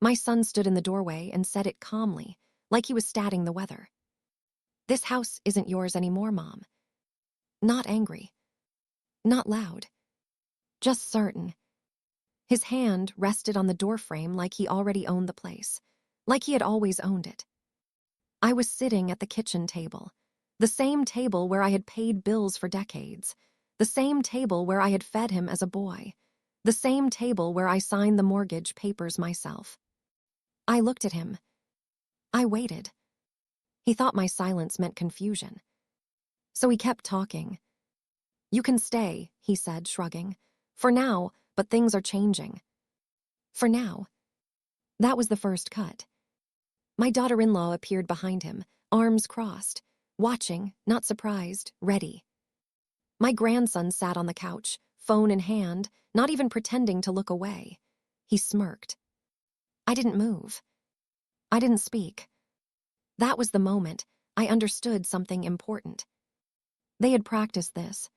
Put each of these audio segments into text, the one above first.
My son stood in the doorway and said it calmly, like he was statting the weather. "This house isn't yours anymore, Mom." Not angry. Not loud. Just certain. His hand rested on the doorframe like he already owned the place, like he had always owned it. I was sitting at the kitchen table, the same table where I had paid bills for decades, the same table where I had fed him as a boy, the same table where I signed the mortgage papers myself. I looked at him. I waited. He thought my silence meant confusion. So he kept talking. "You can stay," he said, shrugging. "For now, but things are changing." For now. That was the first cut. My daughter-in-law appeared behind him, arms crossed, watching, not surprised, ready. My grandson sat on the couch, phone in hand, not even pretending to look away. He smirked. I didn't move. I didn't speak. That was the moment I understood something important. They had practiced this.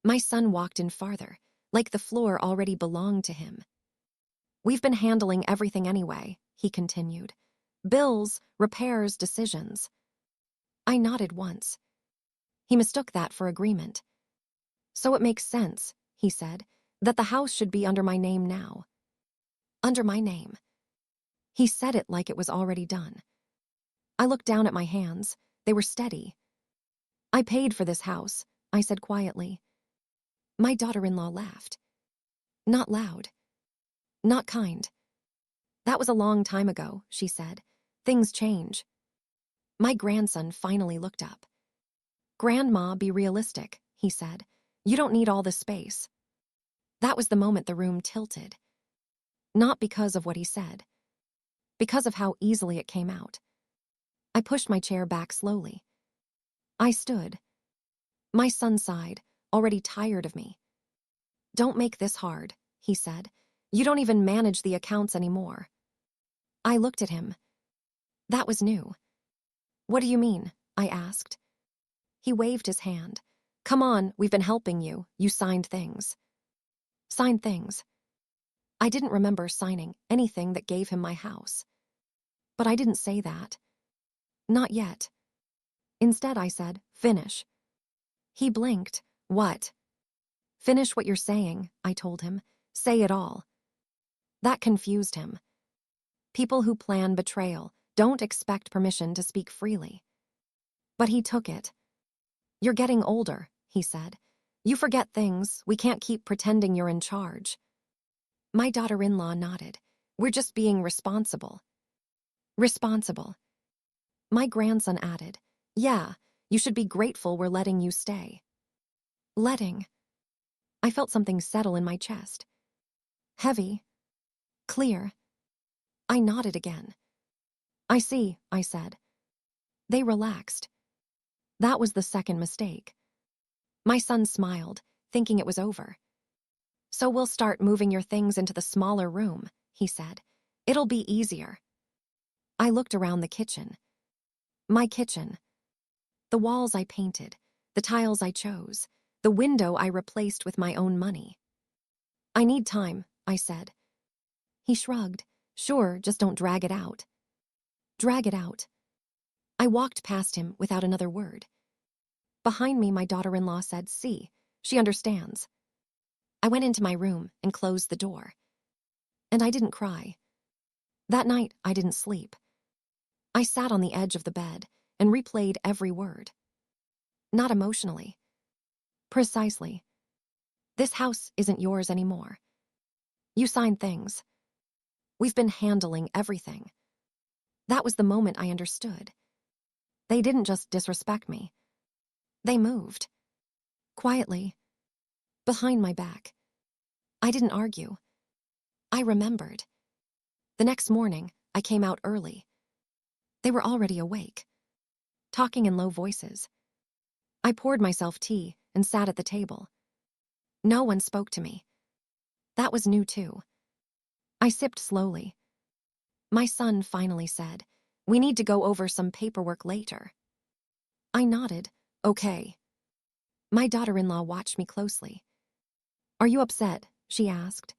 My son walked in farther, like the floor already belonged to him. "We've been handling everything anyway," he continued. "Bills, repairs, decisions." I nodded once. He mistook that for agreement. "So it makes sense," he said, "that the house should be under my name now." Under my name. He said it like it was already done. I looked down at my hands. They were steady. "I paid for this house," I said quietly. My daughter-in-law laughed. Not loud. Not kind. "That was a long time ago," she said. "Things change." My grandson finally looked up. "Grandma, be realistic," he said. "You don't need all this space." That was the moment the room tilted. Not because of what he said. Because of how easily it came out. I pushed my chair back slowly. I stood. My son sighed, already tired of me. "Don't make this hard," he said. "You don't even manage the accounts anymore." I looked at him. That was new. "What do you mean?" I asked. He waved his hand. "Come on, we've been helping you. You signed things." Signed things. I didn't remember signing anything that gave him my house. But I didn't say that. Not yet. Instead, I said, "Finish." He blinked. "What?" "Finish what you're saying," I told him. "Say it all." That confused him. People who plan betrayal don't expect permission to speak freely. But he took it. "You're getting older," he said. "You forget things. We can't keep pretending you're in charge." My daughter-in-law nodded. "We're just being responsible." Responsible. My grandson added, "Yeah, you should be grateful we're letting you stay." Letting. I felt something settle in my chest. Heavy. Clear. I nodded again. "I see," I said. They relaxed. That was the second mistake. My son smiled, thinking it was over. "So we'll start moving your things into the smaller room," he said. "It'll be easier." I looked around the kitchen. My kitchen. The walls I painted, the tiles I chose, the window I replaced with my own money. "I need time," I said. He shrugged. "Sure, just don't drag it out." Drag it out. I walked past him without another word. Behind me, my daughter-in-law said, "See, she understands." I went into my room and closed the door. And I didn't cry. That night, I didn't sleep. I sat on the edge of the bed and replayed every word. Not emotionally. Precisely. This house isn't yours anymore. You signed things. We've been handling everything. That was the moment I understood. They didn't just disrespect me. They moved. Quietly. Behind my back. I didn't argue. I remembered. The next morning, I came out early. They were already awake, talking in low voices. I poured myself tea and sat at the table. No one spoke to me. That was new too. I sipped slowly. My son finally said, "We need to go over some paperwork later." I nodded, "Okay." My daughter-in-law watched me closely. "Are you upset?" she asked.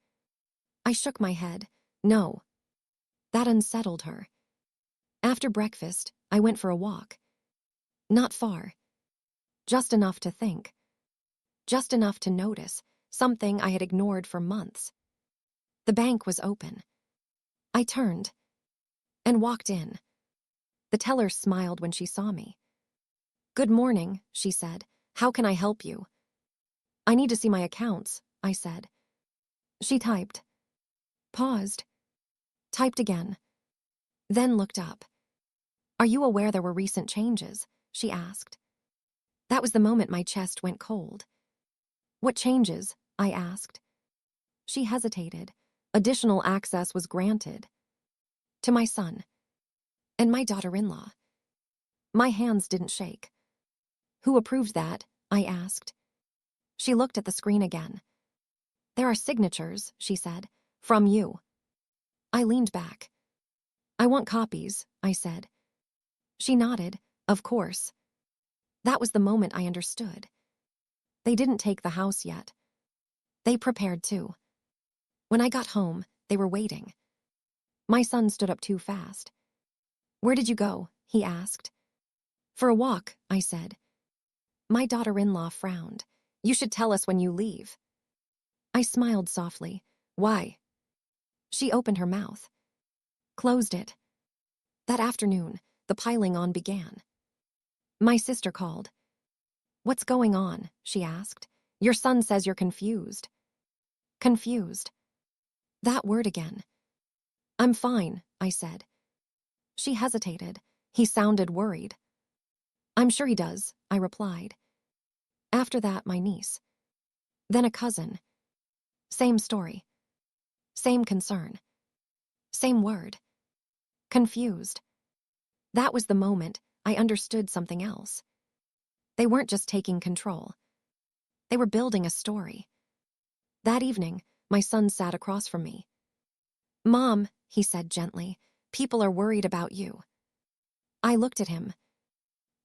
I shook my head. "No." That unsettled her. After breakfast, I went for a walk. Not far. Just enough to think. Just enough to notice something I had ignored for months. The bank was open. I turned and walked in. The teller smiled when she saw me. "Good morning," she said. "How can I help you?" "I need to see my accounts," I said. She typed, paused, typed again, then looked up. "Are you aware there were recent changes?" she asked. That was the moment my chest went cold. "What changes?" I asked. She hesitated. Additional access was granted. To my son. And my daughter-in-law. My hands didn't shake. "Who approved that?" I asked. She looked at the screen again. "There are signatures," she said. "From you." I leaned back. "I want copies," I said. She nodded. "Of course." That was the moment I understood. They didn't take the house yet. They prepared to. When I got home, they were waiting. My son stood up too fast. "Where did you go?" he asked. "For a walk," I said. My daughter-in-law frowned. "You should tell us when you leave." I smiled softly. "Why?" She opened her mouth. Closed it. That afternoon, the piling on began. My sister called. "What's going on?" she asked. "Your son says you're confused." Confused. That word again. "I'm fine," I said. She hesitated. "He sounded worried." "I'm sure he does," I replied. After that, my niece. Then a cousin. Same story. Same concern. Same word. Confused. That was the moment I understood something else. They weren't just taking control. They were building a story. That evening, my son sat across from me. "Mom," he said gently, "people are worried about you." I looked at him.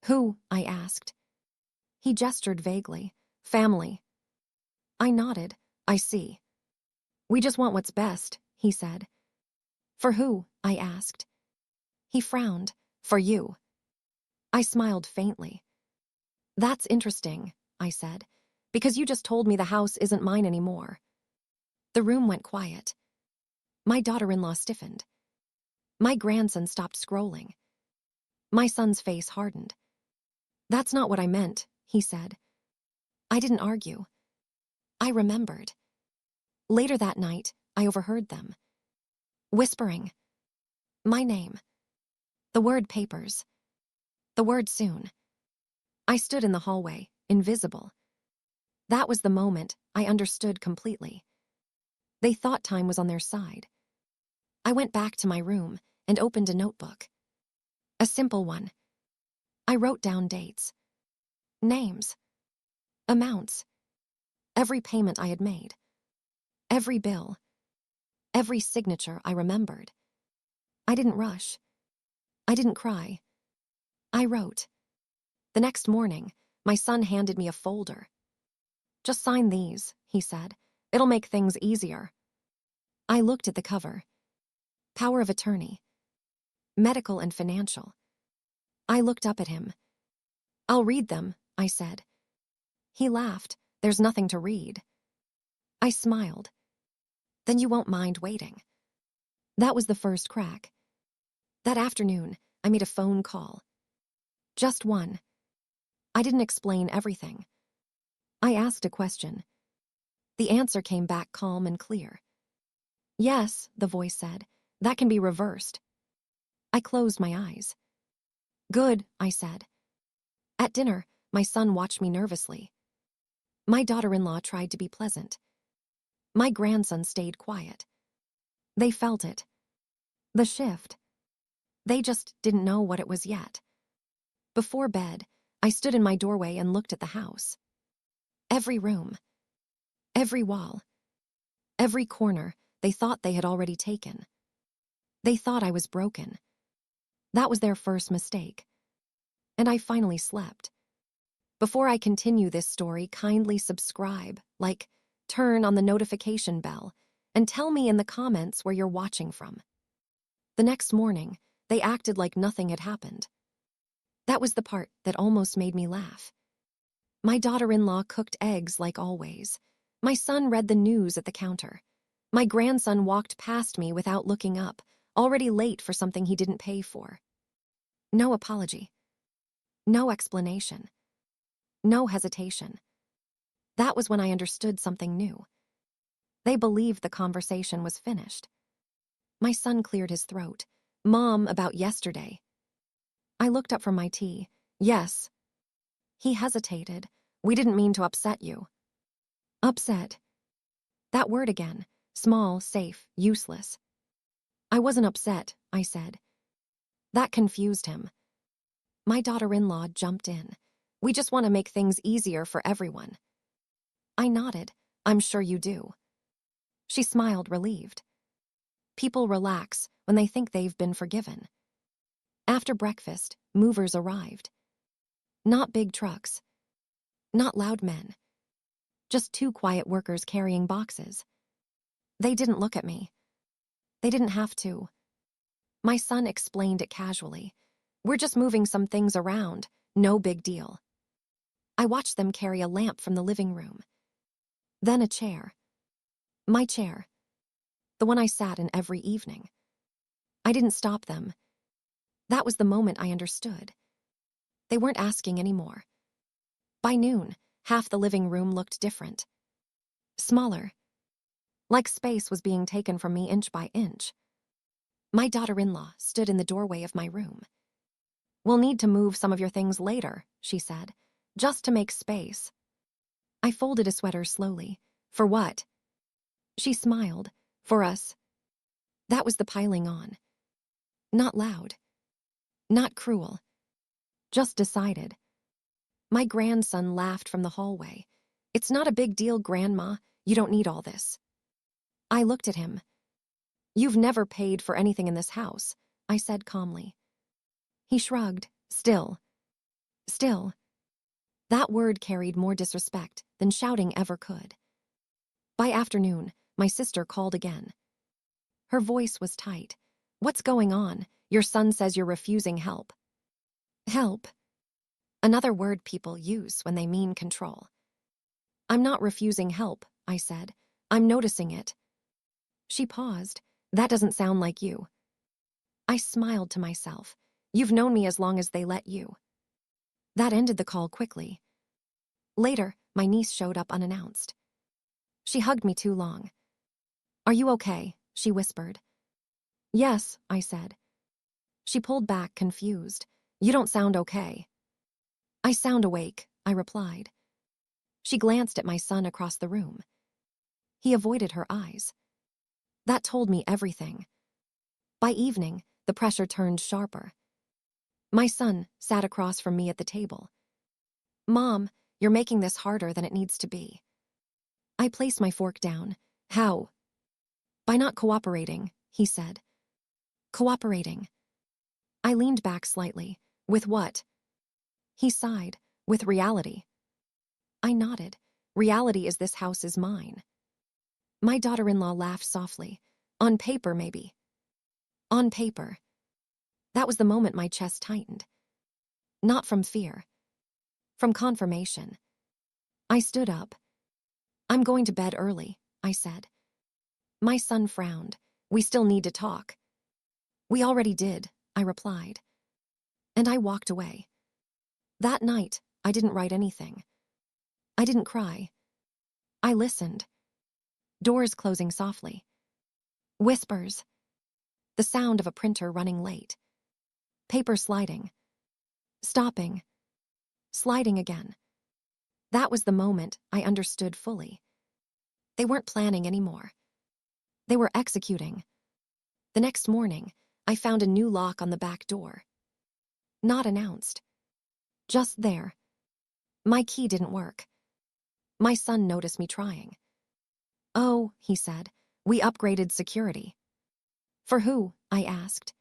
"Who?" I asked. He gestured vaguely. "Family." I nodded. "I see." "We just want what's best," he said. "For who?" I asked. He frowned. "For you." I smiled faintly. "That's interesting," I said, "because you just told me the house isn't mine anymore." The room went quiet. My daughter-in-law stiffened. My grandson stopped scrolling. My son's face hardened. "That's not what I meant," he said. I didn't argue. I remembered. Later that night, I overheard them. Whispering. My name. The word papers. The word soon. I stood in the hallway, invisible. That was the moment I understood completely. They thought time was on their side. I went back to my room and opened a notebook. A simple one. I wrote down dates. Names. Amounts. Every payment I had made. Every bill. Every signature I remembered. I didn't rush. I didn't cry. I wrote. The next morning, my son handed me a folder. "Just sign these," he said. "It'll make things easier." I looked at the cover. Power of attorney. Medical and financial. I looked up at him. "I'll read them," I said. He laughed. "There's nothing to read." I smiled. "Then you won't mind waiting." That was the first crack. That afternoon, I made a phone call. Just one. I didn't explain everything. I asked a question. The answer came back calm and clear. "Yes," the voice said. "That can be reversed." I closed my eyes. "Good," I said. At dinner, my son watched me nervously. My daughter-in-law tried to be pleasant. My grandson stayed quiet. They felt it. The shift. They just didn't know what it was yet. Before bed, I stood in my doorway and looked at the house. Every room. Every wall. Every corner they thought they had already taken. They thought I was broken. That was their first mistake. And I finally slept. Before I continue this story, kindly subscribe, like, turn on the notification bell, and tell me in the comments where you're watching from. The next morning, they acted like nothing had happened. That was the part that almost made me laugh. My daughter-in-law cooked eggs like always. My son read the news at the counter. My grandson walked past me without looking up, already late for something he didn't pay for. No apology. No explanation. No hesitation. That was when I understood something new. They believed the conversation was finished. My son cleared his throat. Mom, about yesterday. I looked up from my tea. Yes. He hesitated. We didn't mean to upset you. Upset. That word again. Small, safe, useless. I wasn't upset, I said. That confused him. My daughter-in-law jumped in. We just want to make things easier for everyone. I nodded. I'm sure you do. She smiled, relieved. People relax when they think they've been forgiven. After breakfast, movers arrived. Not big trucks. Not loud men. Just two quiet workers carrying boxes. They didn't look at me. They didn't have to. My son explained it casually. We're just moving some things around. No big deal. I watched them carry a lamp from the living room. Then a chair. My chair. The one I sat in every evening. I didn't stop them. That was the moment I understood. They weren't asking anymore. By noon, half the living room looked different. Smaller. Like space was being taken from me inch by inch. My daughter-in-law stood in the doorway of my room. We'll need to move some of your things later, she said, just to make space. I folded a sweater slowly. For what? She smiled. For us. That was the piling on. Not loud. Not cruel. Just decided. My grandson laughed from the hallway. It's not a big deal, Grandma. You don't need all this. I looked at him. You've never paid for anything in this house, I said calmly. He shrugged. Still. Still. That word carried more disrespect than shouting ever could. By afternoon, my sister called again. Her voice was tight. What's going on? Your son says you're refusing help. Help? Another word people use when they mean control. I'm not refusing help, I said. I'm noticing it. She paused. That doesn't sound like you. I smiled to myself. You've known me as long as they let you. That ended the call quickly. Later, my niece showed up unannounced. She hugged me too long. Are you okay? She whispered. Yes, I said. She pulled back, confused. You don't sound okay. I sound awake, I replied. She glanced at my son across the room. He avoided her eyes. That told me everything. By evening, the pressure turned sharper. My son sat across from me at the table. Mom, you're making this harder than it needs to be. I placed my fork down. How? By not cooperating, he said. Cooperating. I leaned back slightly. With what? He sighed. With reality. I nodded. Reality is this house is mine. My daughter-in-law laughed softly. On paper, maybe. On paper. That was the moment my chest tightened. Not from fear. From confirmation. I stood up. I'm going to bed early, I said. My son frowned. We still need to talk. We already did, I replied. And I walked away. That night, I didn't write anything. I didn't cry. I listened. Doors closing softly. Whispers. The sound of a printer running late. Paper sliding. Stopping. Sliding again. That was the moment I understood fully. They weren't planning anymore. They were executing. The next morning, I found a new lock on the back door. Not announced. Just there. My key didn't work. My son noticed me trying. Oh, he said, we upgraded security. For who? I asked.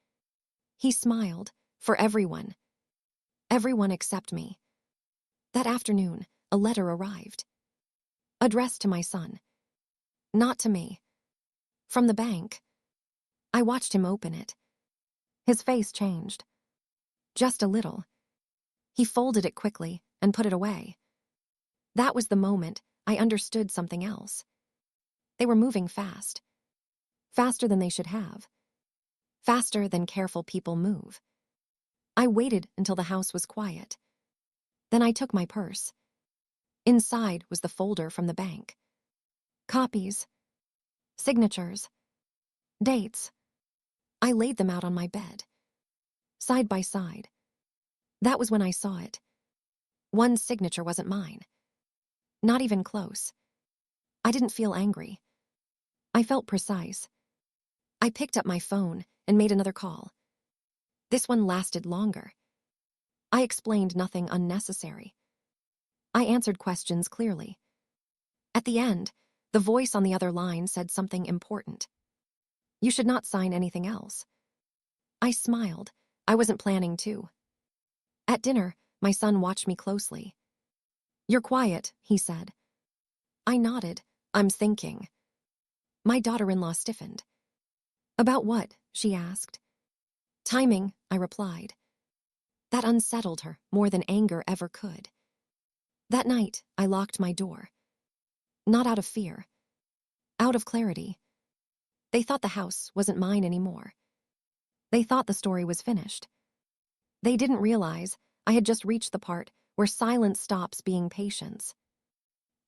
He smiled. For everyone. Everyone except me. That afternoon, a letter arrived. Addressed to my son. Not to me. From the bank. I watched him open it. His face changed. Just a little. He folded it quickly and put it away. That was the moment I understood something else. They were moving fast. Faster than they should have. Faster than careful people move. I waited until the house was quiet. Then I took my purse. Inside was the folder from the bank. Copies. Signatures. Dates. I laid them out on my bed. Side by side. That was when I saw it. One signature wasn't mine. Not even close. I didn't feel angry. I felt precise. I picked up my phone and made another call. This one lasted longer. I explained nothing unnecessary. I answered questions clearly. At the end, the voice on the other line said something important. You should not sign anything else. I smiled. I wasn't planning to. At dinner, my son watched me closely. You're quiet, he said. I nodded. I'm thinking. My daughter-in-law stiffened. About what? She asked. Timing, I replied. That unsettled her more than anger ever could. That night, I locked my door. Not out of fear. Out of clarity. They thought the house wasn't mine anymore. They thought the story was finished. They didn't realize I had just reached the part where silence stops being patience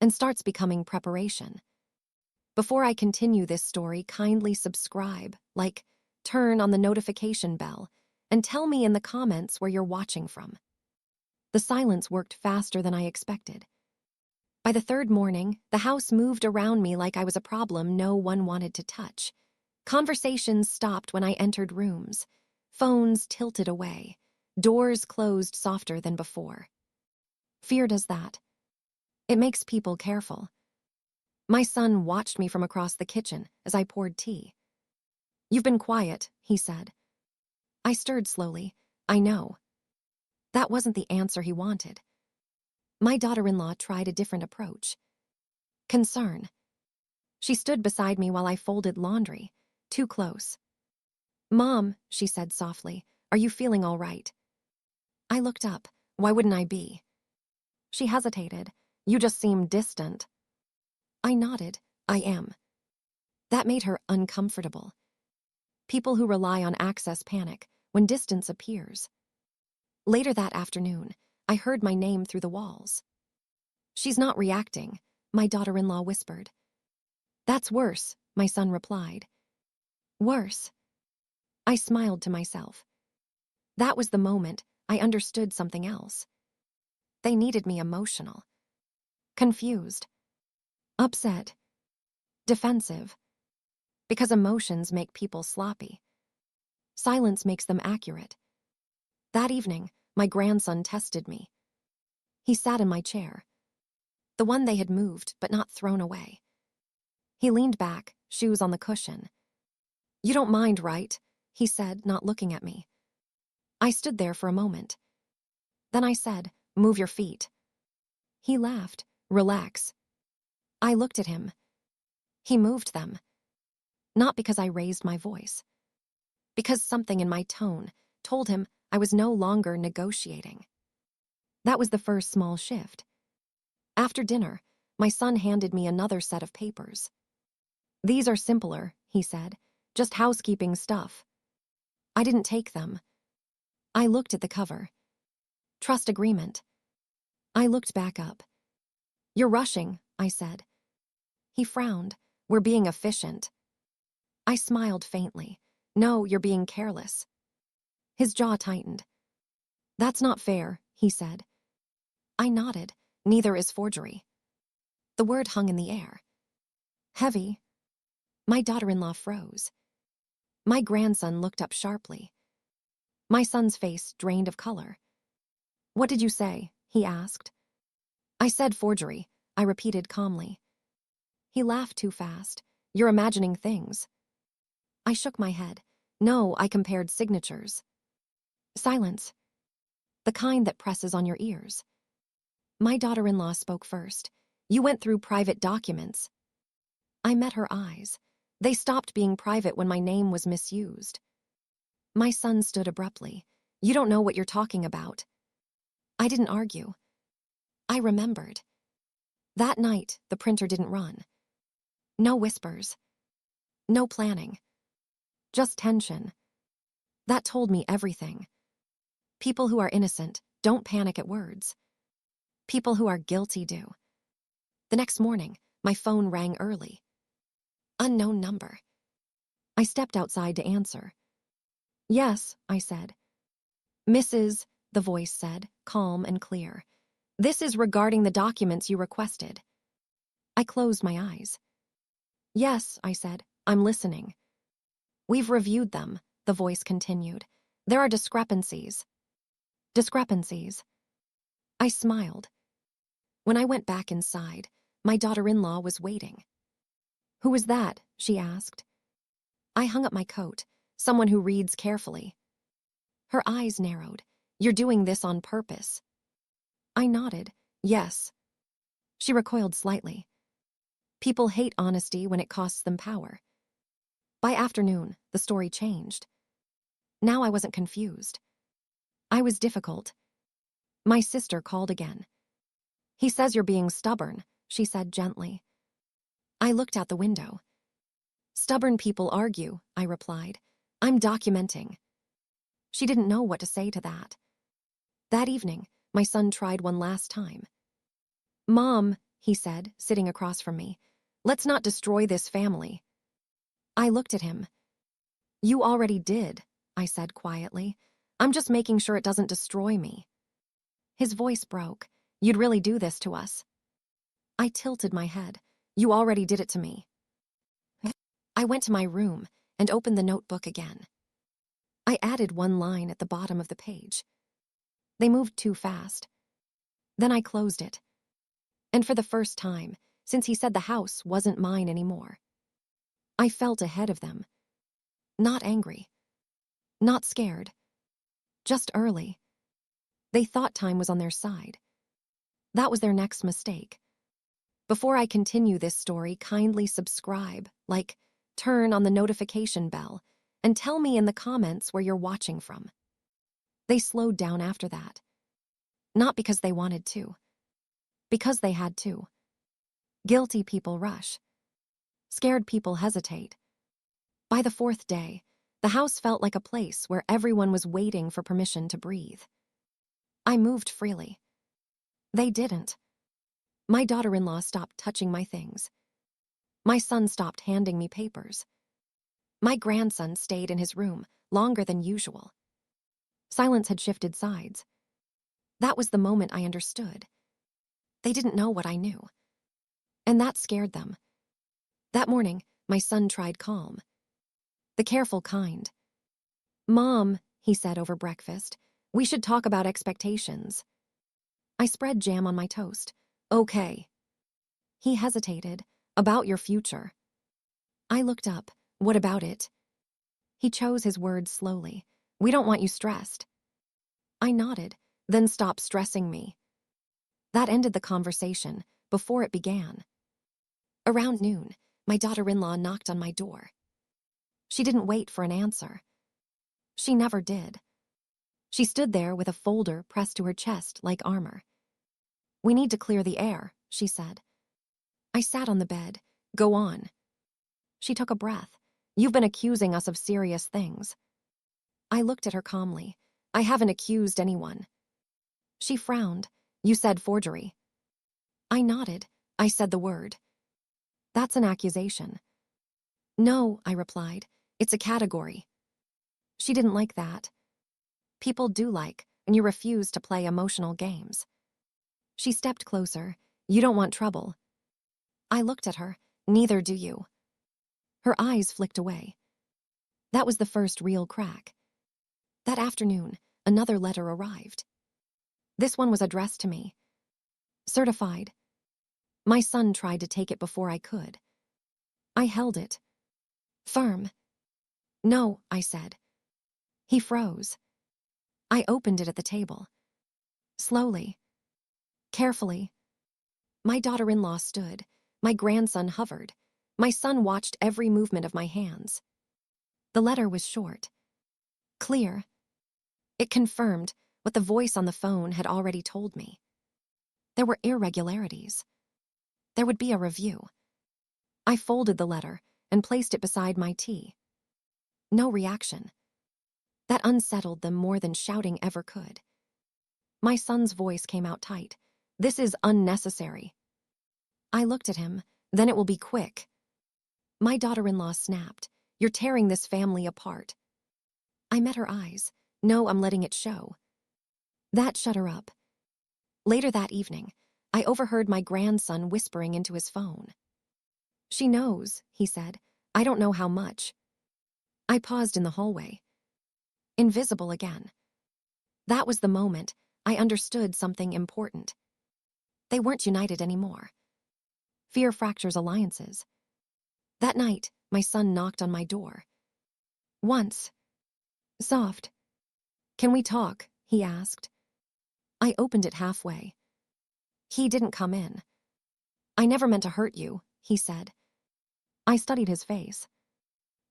and starts becoming preparation. Before I continue this story, kindly subscribe, like, turn on the notification bell, and tell me in the comments where you're watching from. The silence worked faster than I expected. By the third morning, the house moved around me like I was a problem no one wanted to touch. Conversations stopped when I entered rooms. Phones tilted away. Doors closed softer than before. Fear does that. It makes people careful. My son watched me from across the kitchen as I poured tea. You've been quiet, he said. I stirred slowly. I know. That wasn't the answer he wanted. My daughter-in-law tried a different approach. Concern. She stood beside me while I folded laundry, too close. Mom, she said softly, are you feeling all right? I looked up. Why wouldn't I be? She hesitated. You just seem distant. I nodded. I am. That made her uncomfortable. People who rely on access panic when distance appears. Later that afternoon, I heard my name through the walls. She's not reacting, my daughter-in-law whispered. That's worse, my son replied. Worse. I smiled to myself. That was the moment I understood something else. They needed me emotional. Confused. Upset. Defensive. Because emotions make people sloppy. Silence makes them accurate. That evening, my grandson tested me. He sat in my chair. The one they had moved but not thrown away. He leaned back, shoes on the cushion. You don't mind, right? He said, not looking at me. I stood there for a moment. Then I said, move your feet. He laughed, relax. I looked at him. He moved them. Not because I raised my voice. Because something in my tone told him I was no longer negotiating. That was the first small shift. After dinner, my son handed me another set of papers. These are simpler, he said, just housekeeping stuff. I didn't take them. I looked at the cover. Trust agreement. I looked back up. You're rushing, I said. He frowned. We're being efficient. I smiled faintly. No, you're being careless. His jaw tightened. That's not fair, he said. I nodded. Neither is forgery. The word hung in the air. Heavy. My daughter-in-law froze. My grandson looked up sharply. My son's face drained of color. What did you say? He asked. I said forgery, I repeated calmly. He laughed too fast. You're imagining things. I shook my head. No, I compared signatures. Silence. The kind that presses on your ears. My daughter-in-law spoke first. You went through private documents. I met her eyes. They stopped being private when my name was misused. My son stood abruptly. You don't know what you're talking about. I didn't argue. I remembered. That night, the printer didn't run. No whispers. No planning. Just tension. That told me everything. People who are innocent don't panic at words. People who are guilty do. The next morning, my phone rang early. Unknown number. I stepped outside to answer. Yes, I said. Mrs., the voice said, calm and clear. This is regarding the documents you requested. I closed my eyes. Yes, I said, I'm listening. We've reviewed them, the voice continued. There are discrepancies. Discrepancies. I smiled. When I went back inside, my daughter-in-law was waiting. Who was that? She asked. I hung up my coat. Someone who reads carefully. Her eyes narrowed. You're doing this on purpose. I nodded. Yes. She recoiled slightly. People hate honesty when it costs them power. By afternoon, the story changed. Now I wasn't confused. I was difficult. My sister called again. He says you're being stubborn, she said gently. I looked out the window. Stubborn people argue, I replied. I'm documenting. She didn't know what to say to that. That evening, my son tried one last time. Mom, he said, sitting across from me, let's not destroy this family. I looked at him. You already did, I said quietly. I'm just making sure it doesn't destroy me. His voice broke. You'd really do this to us. I tilted my head. You already did it to me. I went to my room and opened the notebook again. I added one line at the bottom of the page. They moved too fast. Then I closed it. And for the first time, since he said the house wasn't mine anymore, I felt ahead of them. Not angry. Not scared. Just early. They thought time was on their side. That was their next mistake. Before I continue this story, kindly subscribe, like, turn on the notification bell, and tell me in the comments where you're watching from. They slowed down after that. Not because they wanted to. Because they had to. Guilty people rush. Scared people hesitate. By the fourth day, the house felt like a place where everyone was waiting for permission to breathe. I moved freely. They didn't. My daughter-in-law stopped touching my things. My son stopped handing me papers. My grandson stayed in his room longer than usual. Silence had shifted sides. That was the moment I understood. They didn't know what I knew. And that scared them. That morning, my son tried calm. The careful kind. Mom, he said over breakfast, we should talk about expectations. I spread jam on my toast. Okay. He hesitated. About your future. I looked up. What about it? He chose his words slowly. We don't want you stressed. I nodded. Then stop stressing me. That ended the conversation before it began. Around noon, my daughter-in-law knocked on my door. She didn't wait for an answer. She never did. She stood there with a folder pressed to her chest like armor. We need to clear the air, she said. I sat on the bed. Go on. She took a breath. You've been accusing us of serious things. I looked at her calmly. I haven't accused anyone. She frowned. You said forgery. I nodded. I said the word. That's an accusation. No, I replied. It's a category. She didn't like that. People do like, and you refuse to play emotional games. She stepped closer. You don't want trouble. I looked at her. Neither do you. Her eyes flicked away. That was the first real crack. That afternoon, another letter arrived. This one was addressed to me. Certified. My son tried to take it before I could. I held it. Firm. No, I said. He froze. I opened it at the table. Slowly. Carefully. My daughter-in-law stood. My grandson hovered. My son watched every movement of my hands. The letter was short. Clear. It confirmed what the voice on the phone had already told me. There were irregularities. There would be a review. I folded the letter and placed it beside my tea. No reaction. That unsettled them more than shouting ever could. My son's voice came out tight. This is unnecessary. I looked at him. Then it will be quick. My daughter-in-law snapped. You're tearing this family apart. I met her eyes. No, I'm letting it show. That shut her up. Later that evening, I overheard my grandson whispering into his phone. She knows, he said. I don't know how much. I paused in the hallway. Invisible again. That was the moment I understood something important. They weren't united anymore. Fear fractures alliances. That night, my son knocked on my door. Once. Soft. Can we talk? He asked. I opened it halfway. He didn't come in. I never meant to hurt you, he said. I studied his face.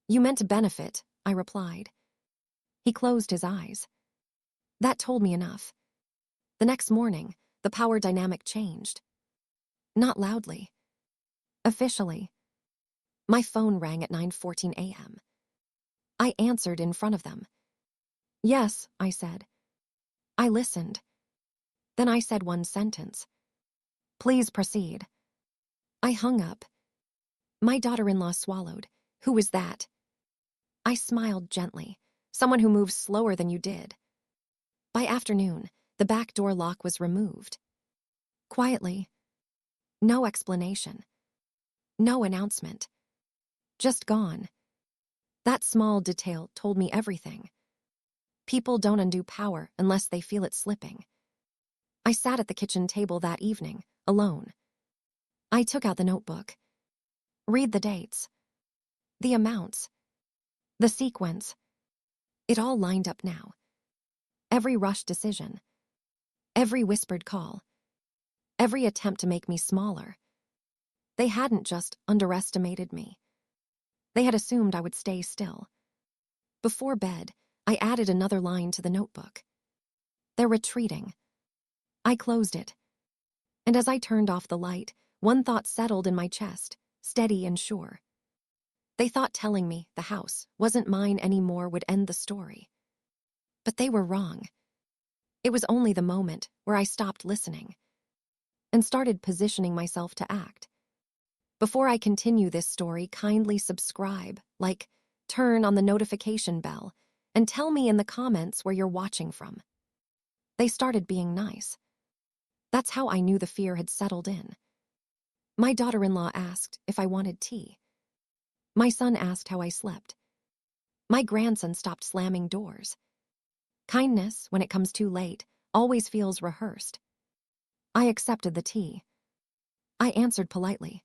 You meant to benefit, I replied. He closed his eyes. That told me enough. The next morning, the power dynamic changed. Not loudly. Officially. My phone rang at 9:14 a.m. I answered in front of them. Yes, I said. I listened. Then I said one sentence. Please proceed. I hung up. My daughter-in-law swallowed. Who was that? I smiled gently. Someone who moves slower than you did. By afternoon, the back door lock was removed. Quietly. No explanation. No announcement. Just gone. That small detail told me everything. People don't undo power unless they feel it slipping. I sat at the kitchen table that evening, alone. I took out the notebook. Read the dates. The amounts. The sequence. It all lined up now. Every rushed decision. Every whispered call. Every attempt to make me smaller. They hadn't just underestimated me. They had assumed I would stay still. Before bed, I added another line to the notebook. They're retreating. I closed it. And as I turned off the light, one thought settled in my chest, steady and sure. They thought telling me the house wasn't mine anymore would end the story. But they were wrong. It was only the moment where I stopped listening and started positioning myself to act. Before I continue this story, kindly subscribe, like, turn on the notification bell, and tell me in the comments where you're watching from. They started being nice. That's how I knew the fear had settled in. My daughter-in-law asked if I wanted tea. My son asked how I slept. My grandson stopped slamming doors. Kindness, when it comes too late, always feels rehearsed. I accepted the tea. I answered politely.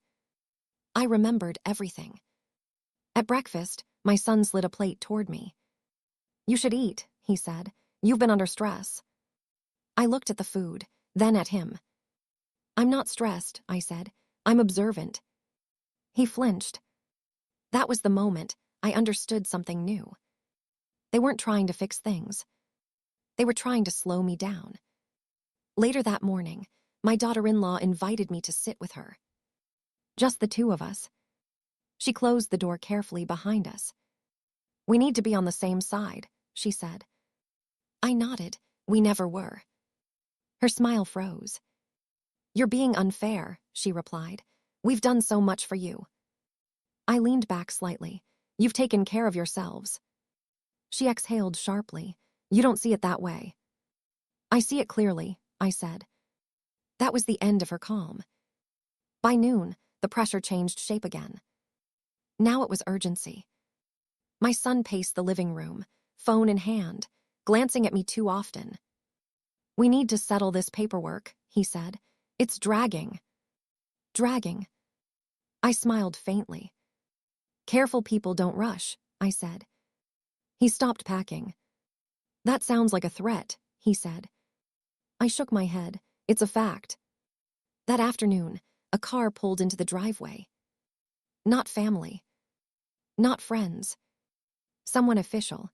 I remembered everything. At breakfast, my son slid a plate toward me. You should eat, he said. You've been under stress. I looked at the food, then at him. I'm not stressed, I said. I'm observant. He flinched. That was the moment I understood something new. They weren't trying to fix things. They were trying to slow me down. Later that morning, my daughter-in-law invited me to sit with her. Just the two of us. She closed the door carefully behind us. We need to be on the same side, she said. I nodded. We never were. Her smile froze. You're being unfair, she replied. We've done so much for you. I leaned back slightly. You've taken care of yourselves. She exhaled sharply. You don't see it that way. I see it clearly, I said. That was the end of her calm. By noon, the pressure changed shape again. Now it was urgency. My son paced the living room, phone in hand, glancing at me too often. We need to settle this paperwork, he said. It's dragging. Dragging. I smiled faintly. Careful people don't rush, I said. He stopped packing. That sounds like a threat, he said. I shook my head. It's a fact. That afternoon, a car pulled into the driveway. Not family. Not friends. Someone official.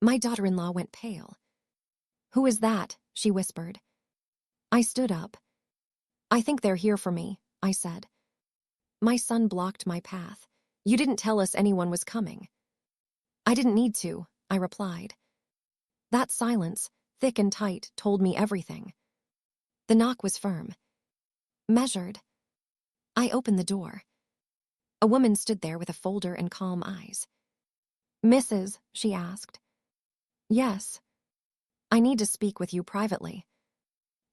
My daughter-in-law went pale. "Who is that?" she whispered. I stood up. "I think they're here for me," I said. My son blocked my path. "You didn't tell us anyone was coming." "I didn't need to," I replied. That silence, thick and tight, told me everything. The knock was firm. Measured. I opened the door. A woman stood there with a folder and calm eyes. "Mrs.," she asked. "Yes. I need to speak with you privately."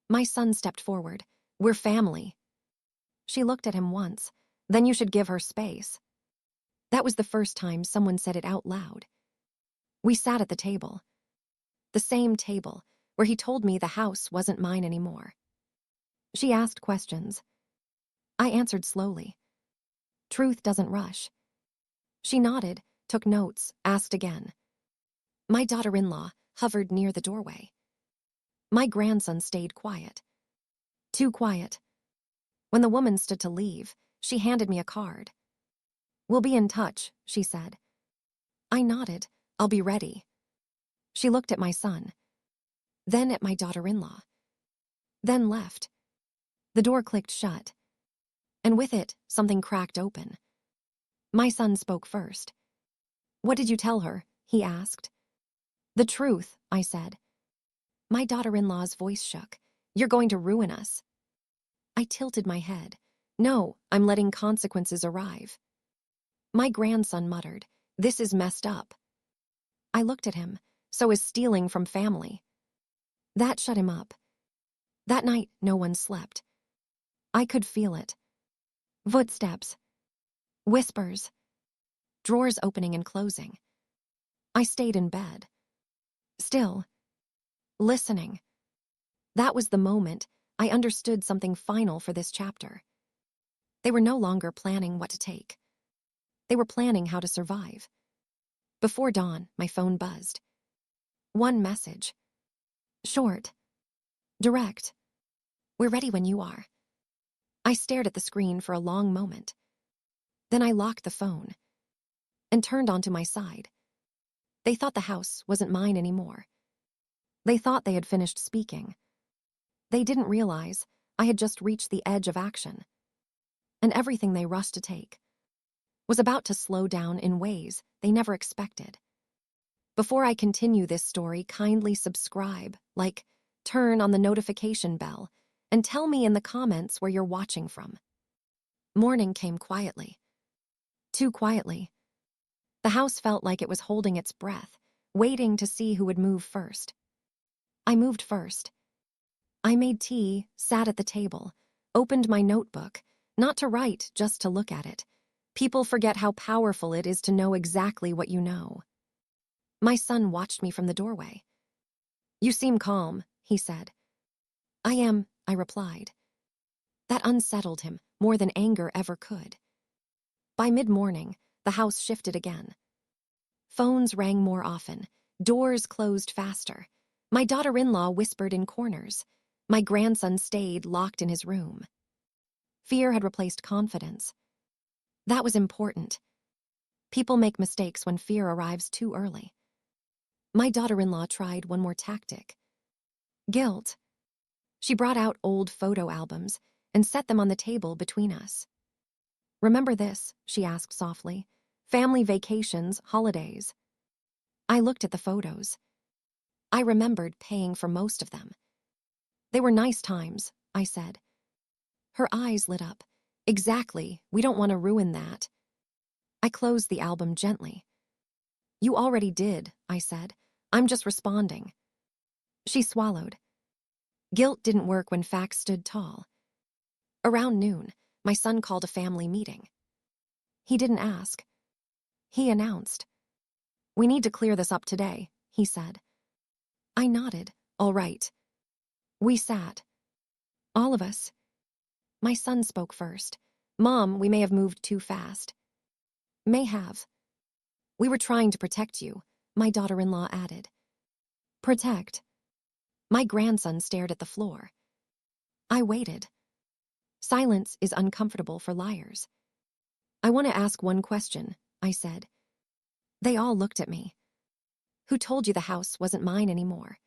My son stepped forward. "We're family." She looked at him once. "Then you should give her space." That was the first time someone said it out loud. We sat at the table. The same table where he told me the house wasn't mine anymore. She asked questions. I answered slowly. Truth doesn't rush. She nodded, took notes, asked again. My daughter-in-law hovered near the doorway. My grandson stayed quiet. Too quiet. When the woman stood to leave, she handed me a card. "We'll be in touch," she said. I nodded. "I'll be ready." She looked at my son, then at my daughter-in-law, then left. The door clicked shut, and with it, something cracked open. My son spoke first. "What did you tell her?" he asked. "The truth," I said. My daughter-in-law's voice shook. "You're going to ruin us." I tilted my head. "No, I'm letting consequences arrive." My grandson muttered, "This is messed up." I looked at him. "So is stealing from family." That shut him up. That night, no one slept. I could feel it. Footsteps. Whispers. Drawers opening and closing. I stayed in bed. Still. Listening. That was the moment I understood something final for this chapter. They were no longer planning what to take. They were planning how to survive. Before dawn, my phone buzzed. One message. Short. Direct. "We're ready when you are." I stared at the screen for a long moment. Then I locked the phone and turned onto my side. They thought the house wasn't mine anymore. They thought they had finished speaking. They didn't realize I had just reached the edge of action, and everything they rushed to take was about to slow down in ways they never expected. Before I continue this story, kindly subscribe, like, turn on the notification bell, and tell me in the comments where you're watching from. Morning came quietly. Too quietly. The house felt like it was holding its breath, waiting to see who would move first. I moved first. I made tea, sat at the table, opened my notebook, not to write, just to look at it. People forget how powerful it is to know exactly what you know. My son watched me from the doorway. "You seem calm," he said. "I am," I replied. That unsettled him more than anger ever could. By mid-morning, the house shifted again. Phones rang more often, doors closed faster. My daughter-in-law whispered in corners. My grandson stayed locked in his room. Fear had replaced confidence. That was important. People make mistakes when fear arrives too early. My daughter-in-law tried one more tactic. Guilt. She brought out old photo albums and set them on the table between us. "Remember this?" she asked softly. "Family vacations, holidays." I looked at the photos. I remembered paying for most of them. "They were nice times," I said. Her eyes lit up. "Exactly, we don't want to ruin that." I closed the album gently. "You already did," I said. "I'm just responding." She swallowed. Guilt didn't work when facts stood tall. Around noon, my son called a family meeting. He didn't ask. He announced. "We need to clear this up today," he said. I nodded. "All right." We sat. All of us. My son spoke first. "Mom, we may have moved too fast." "May have." "We were trying to protect you," my daughter-in-law added. "Protect." My grandson stared at the floor. I waited. Silence is uncomfortable for liars. "I want to ask one question," I said. They all looked at me. Who told you the house wasn't mine anymore?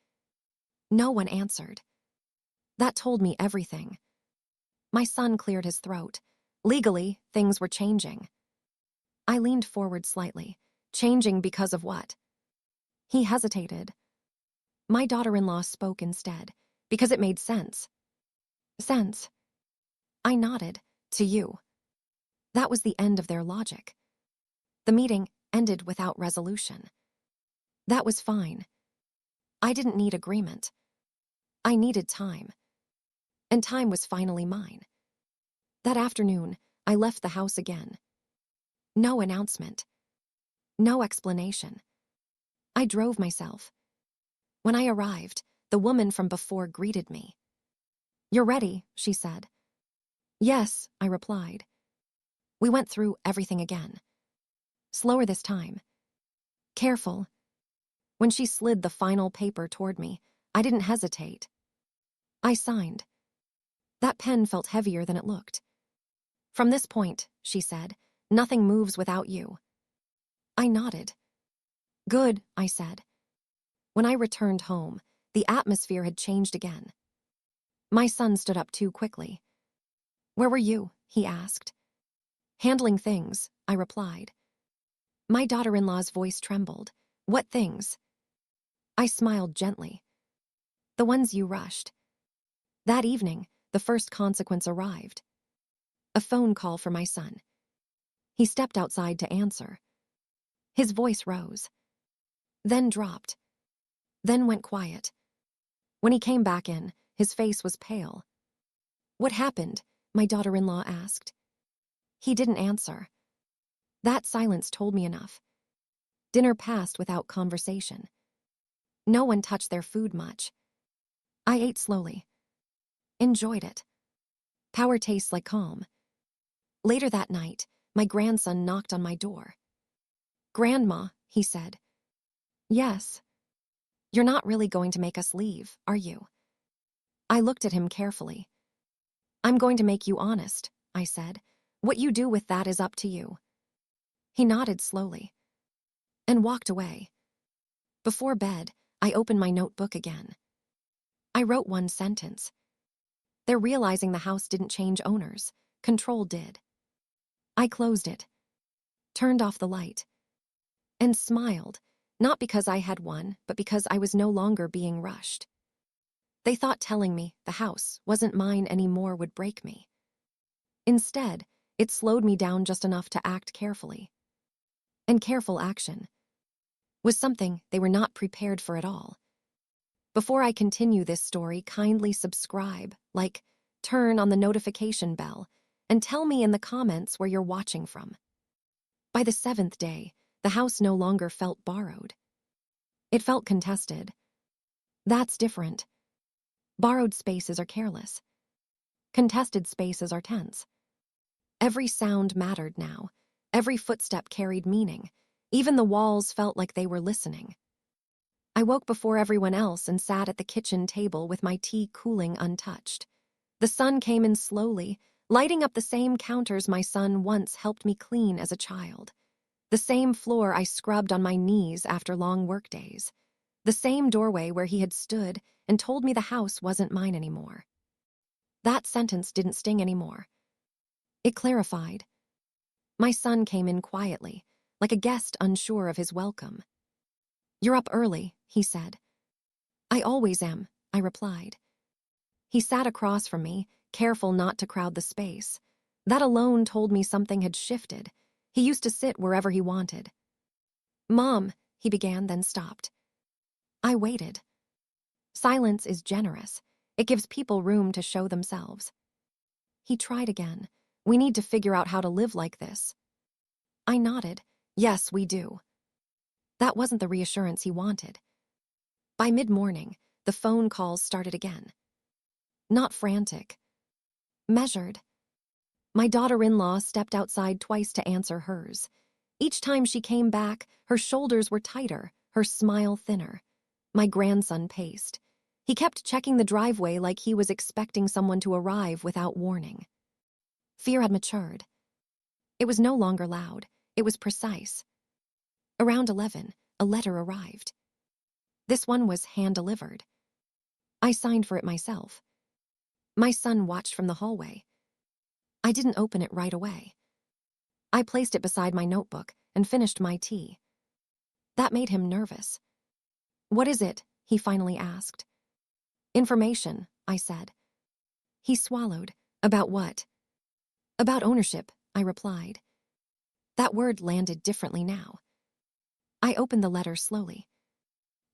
No one answered. That told me everything. My son cleared his throat. Legally, things were changing. I leaned forward slightly. Changing because of what? He hesitated. My daughter-in-law spoke instead, because it made sense. Sense. I nodded. To you. That was the end of their logic. The meeting ended without resolution. That was fine. I didn't need agreement. I needed time. And time was finally mine. That afternoon, I left the house again. No announcement. No explanation. I drove myself. When I arrived, the woman from before greeted me. "You're ready," she said. "Yes," I replied. We went through everything again. Slower this time. Careful. When she slid the final paper toward me, I didn't hesitate. I signed. That pen felt heavier than it looked. "From this point," she said, "nothing moves without you." I nodded. "Good," I said. When I returned home, the atmosphere had changed again. My son stood up too quickly. "Where were you?" he asked. "Handling things," I replied. My daughter-in-law's voice trembled. "What things?" I smiled gently. "The ones you rushed." That evening, the first consequence arrived. A phone call for my son. He stepped outside to answer. His voice rose, then dropped, then went quiet. When he came back in, his face was pale. "What happened?" my daughter-in-law asked. He didn't answer. That silence told me enough. Dinner passed without conversation. No one touched their food much. I ate slowly. Enjoyed it. Power tastes like calm. Later that night, my grandson knocked on my door. "Grandma," he said. "Yes." "You're not really going to make us leave, are you?" I looked at him carefully. "I'm going to make you honest," I said. "What you do with that is up to you." He nodded slowly and walked away. Before bed, I opened my notebook again. I wrote one sentence. They're realizing the house didn't change owners. Control did. I closed it, turned off the light, and smiled, not because I had won, but because I was no longer being rushed. They thought telling me the house wasn't mine anymore would break me. Instead, it slowed me down just enough to act carefully. And careful action was something they were not prepared for at all. Before I continue this story, kindly subscribe, like, turn on the notification bell, and tell me in the comments where you're watching from. By the 7th day, the house no longer felt borrowed. It felt contested. That's different. Borrowed spaces are careless. Contested spaces are tense. Every sound mattered now. Every footstep carried meaning. Even the walls felt like they were listening. I woke before everyone else and sat at the kitchen table with my tea cooling untouched. The sun came in slowly, lighting up the same counters my son once helped me clean as a child. The same floor I scrubbed on my knees after long workdays. The same doorway where he had stood and told me the house wasn't mine anymore. That sentence didn't sting anymore. It clarified. My son came in quietly, like a guest unsure of his welcome. "You're up early," he said. "I always am," I replied. He sat across from me, careful not to crowd the space. That alone told me something had shifted. He used to sit wherever he wanted. "Mom," he began, then stopped. I waited. Silence is generous. It gives people room to show themselves. He tried again. "We need to figure out how to live like this." I nodded. "Yes, we do." That wasn't the reassurance he wanted. By mid-morning, the phone calls started again. Not frantic. Measured. My daughter-in-law stepped outside twice to answer hers. Each time she came back, her shoulders were tighter, her smile thinner. My grandson paced. He kept checking the driveway like he was expecting someone to arrive without warning. Fear had matured. It was no longer loud. It was precise. Around 11, a letter arrived. This one was hand-delivered. I signed for it myself. My son watched from the hallway. I didn't open it right away. I placed it beside my notebook and finished my tea. That made him nervous. "What is it?" he finally asked. "Information," I said. He swallowed. "About what?" "About ownership," I replied. That word landed differently now. I opened the letter slowly.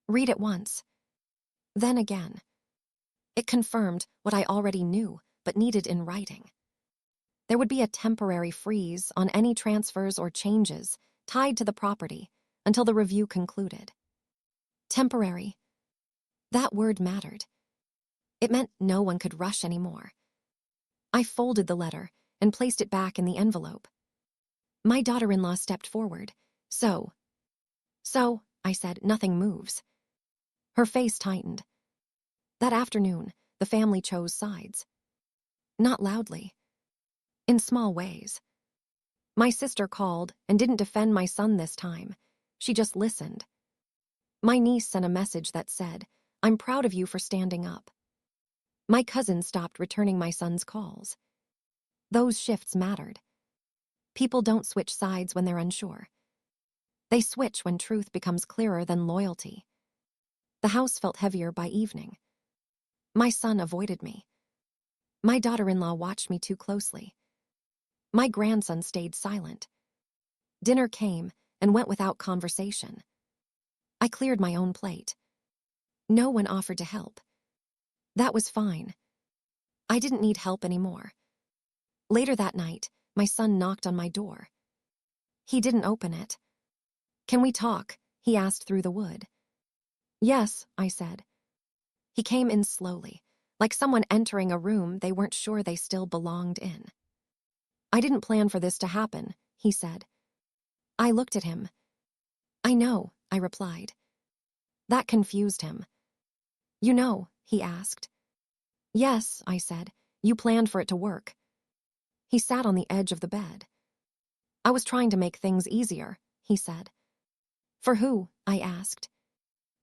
Read it once. Then again. It confirmed what I already knew, but needed in writing. There would be a temporary freeze on any transfers or changes tied to the property until the review concluded. Temporary. That word mattered. It meant no one could rush anymore. I folded the letter and placed it back in the envelope. My daughter-in-law stepped forward. So, I said, "Nothing moves." Her face tightened. That afternoon, the family chose sides. Not loudly. In small ways. My sister called and didn't defend my son this time. She just listened. My niece sent a message that said, "I'm proud of you for standing up." My cousin stopped returning my son's calls. Those shifts mattered. People don't switch sides when they're unsure. They switch when truth becomes clearer than loyalty. The house felt heavier by evening. My son avoided me. My daughter-in-law watched me too closely. My grandson stayed silent. Dinner came and went without conversation. I cleared my own plate. No one offered to help. That was fine. I didn't need help anymore. Later that night, my son knocked on my door. He didn't open it. "Can we talk?" he asked through the wood. "Yes," I said. He came in slowly, like someone entering a room they weren't sure they still belonged in. "I didn't plan for this to happen," he said. I looked at him. "I know," I replied. That confused him. "You know?" he asked. "Yes," I said. "You planned for it to work." He sat on the edge of the bed. "I was trying to make things easier," he said. "For who?" I asked.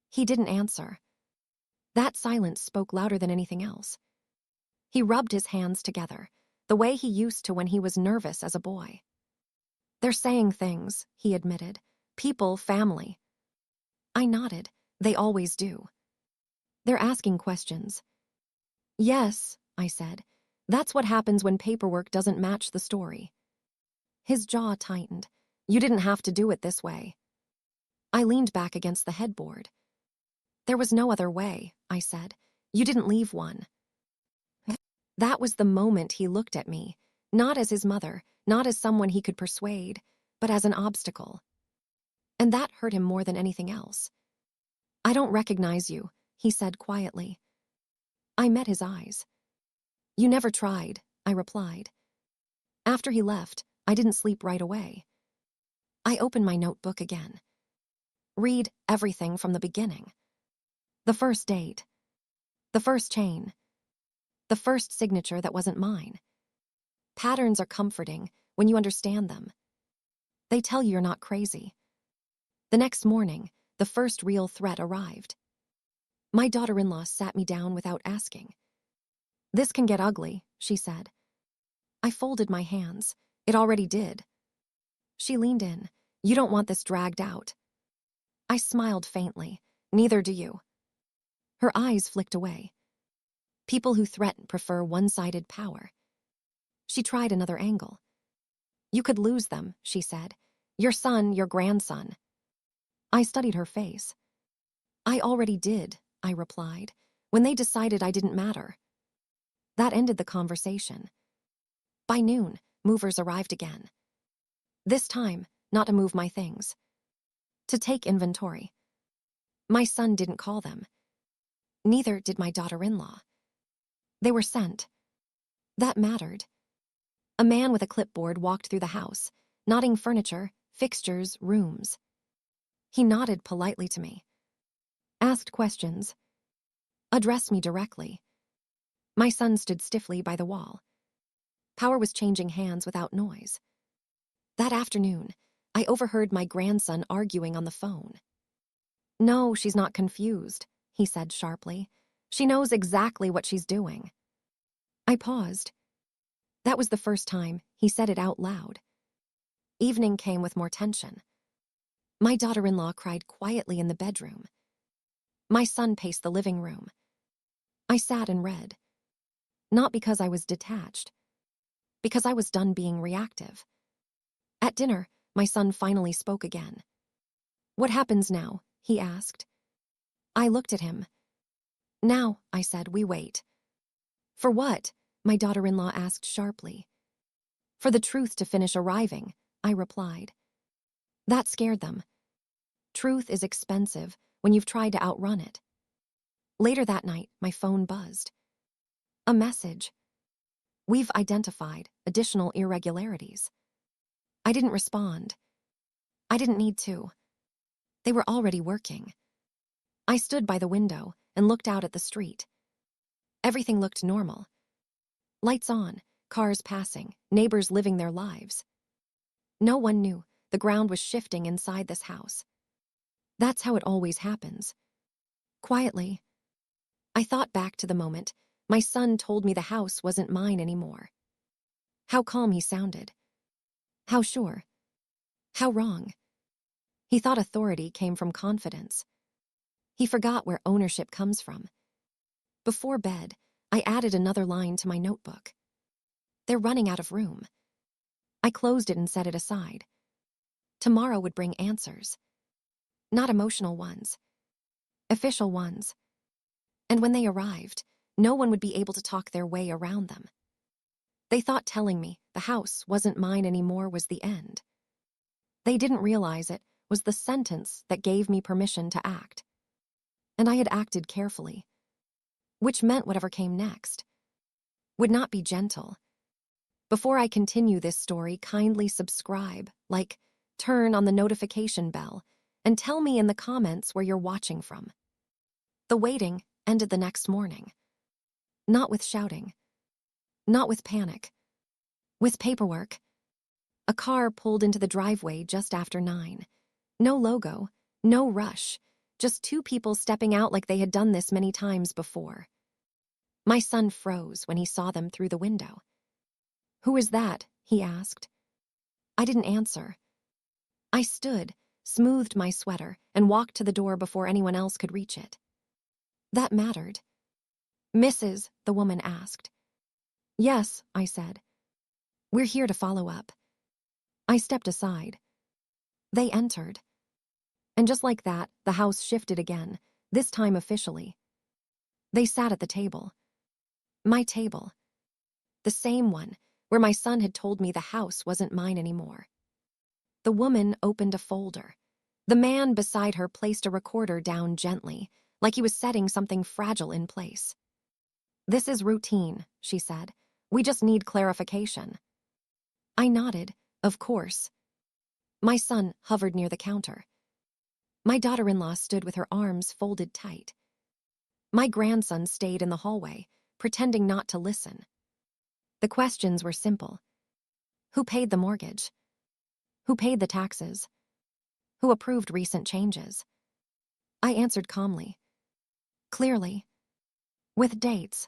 He didn't answer. That silence spoke louder than anything else. He rubbed his hands together, the way he used to when he was nervous as a boy. "They're saying things," he admitted. "People, family." I nodded. "They always do." "They're asking questions." "Yes," I said. "That's what happens when paperwork doesn't match the story." His jaw tightened. "You didn't have to do it this way." I leaned back against the headboard. "There was no other way," I said. "You didn't leave one." That was the moment he looked at me, not as his mother, not as someone he could persuade, but as an obstacle. And that hurt him more than anything else. "I don't recognize you," he said quietly. I met his eyes. "You never tried," I replied. After he left, I didn't sleep right away. I opened my notebook again. Read everything from the beginning. The first date. The first chain. The first signature that wasn't mine. Patterns are comforting when you understand them. They tell you you're not crazy. The next morning, the first real threat arrived. My daughter-in-law sat me down without asking. "This can get ugly," she said. I folded my hands. It already did. She leaned in. "You don't want this dragged out." I smiled faintly. "Neither do you." Her eyes flicked away. People who threaten prefer one-sided power. She tried another angle. "You could lose them," she said. "Your son, your grandson." I studied her face. "I already did," I replied, "when they decided I didn't matter." That ended the conversation. By noon, movers arrived again. This time, not to move my things. To take inventory. My son didn't call them. Neither did my daughter-in-law. They were sent. That mattered. A man with a clipboard walked through the house, nodding furniture, fixtures, rooms. He nodded politely to me. Asked questions. Addressed me directly. My son stood stiffly by the wall. Power was changing hands without noise. That afternoon, I overheard my grandson arguing on the phone. No, she's not confused, he said sharply. She knows exactly what she's doing. I paused. That was the first time he said it out loud. Evening came with more tension. My daughter-in-law cried quietly in the bedroom. My son paced the living room. I sat and read. Not because I was detached, because I was done being reactive. At dinner, my son finally spoke again. What happens now? He asked. I looked at him. Now, I said, we wait. For what? My daughter-in-law asked sharply. For the truth to finish arriving, I replied. That scared them. Truth is expensive when you've tried to outrun it. Later that night, my phone buzzed. A message. We've identified additional irregularities. I didn't respond. I didn't need to. They were already working. I stood by the window and looked out at the street. Everything looked normal. Lights on, cars passing, neighbors living their lives. No one knew the ground was shifting inside this house. That's how it always happens. Quietly. I thought back to the moment my son told me the house wasn't mine anymore. How calm he sounded. How sure. How wrong. He thought authority came from confidence. He forgot where ownership comes from. Before bed, I added another line to my notebook. They're running out of room. I closed it and set it aside. Tomorrow would bring answers. Not emotional ones. Official ones. And when they arrived, no one would be able to talk their way around them. They thought telling me the house wasn't mine anymore was the end. They didn't realize it was the sentence that gave me permission to act. And I had acted carefully, which meant whatever came next would not be gentle. Before I continue this story, kindly subscribe, like, turn on the notification bell, and tell me in the comments where you're watching from. The waiting ended the next morning. Not with shouting. Not with panic. With paperwork. A car pulled into the driveway just after 9. No logo, no rush, just two people stepping out like they had done this many times before. My son froze when he saw them through the window. Who is that? He asked. I didn't answer. I stood, smoothed my sweater, and walked to the door before anyone else could reach it. That mattered. Mrs., the woman asked. Yes, I said. We're here to follow up. I stepped aside. They entered. And just like that, the house shifted again, this time officially. They sat at the table. My table. The same one where my son had told me the house wasn't mine anymore. The woman opened a folder. The man beside her placed a recorder down gently, like he was setting something fragile in place. This is routine, she said. We just need clarification. I nodded, of course. My son hovered near the counter. My daughter-in-law stood with her arms folded tight. My grandson stayed in the hallway, pretending not to listen. The questions were simple. Who paid the mortgage? Who paid the taxes? Who approved recent changes? I answered calmly. Clearly. With dates.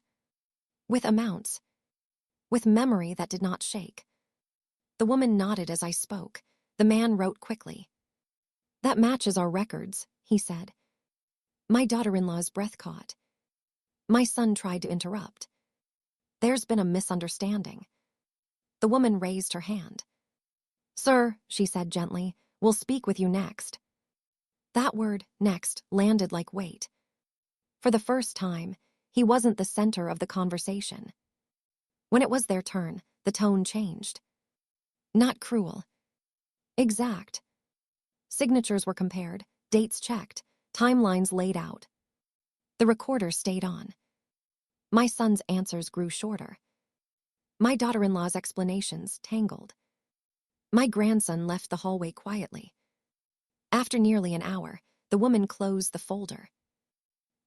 With amounts. With memory that did not shake. The woman nodded as I spoke. The man wrote quickly. That matches our records, he said. My daughter-in-law's breath caught. My son tried to interrupt. There's been a misunderstanding. The woman raised her hand. Sir, she said gently, we'll speak with you next. That word, next, landed like weight. For the first time, he wasn't the center of the conversation. When it was their turn, the tone changed. Not cruel. Exact. Signatures were compared, dates checked, timelines laid out. The recorder stayed on. My son's answers grew shorter. My daughter-in-law's explanations tangled. My grandson left the hallway quietly. After nearly an hour, the woman closed the folder.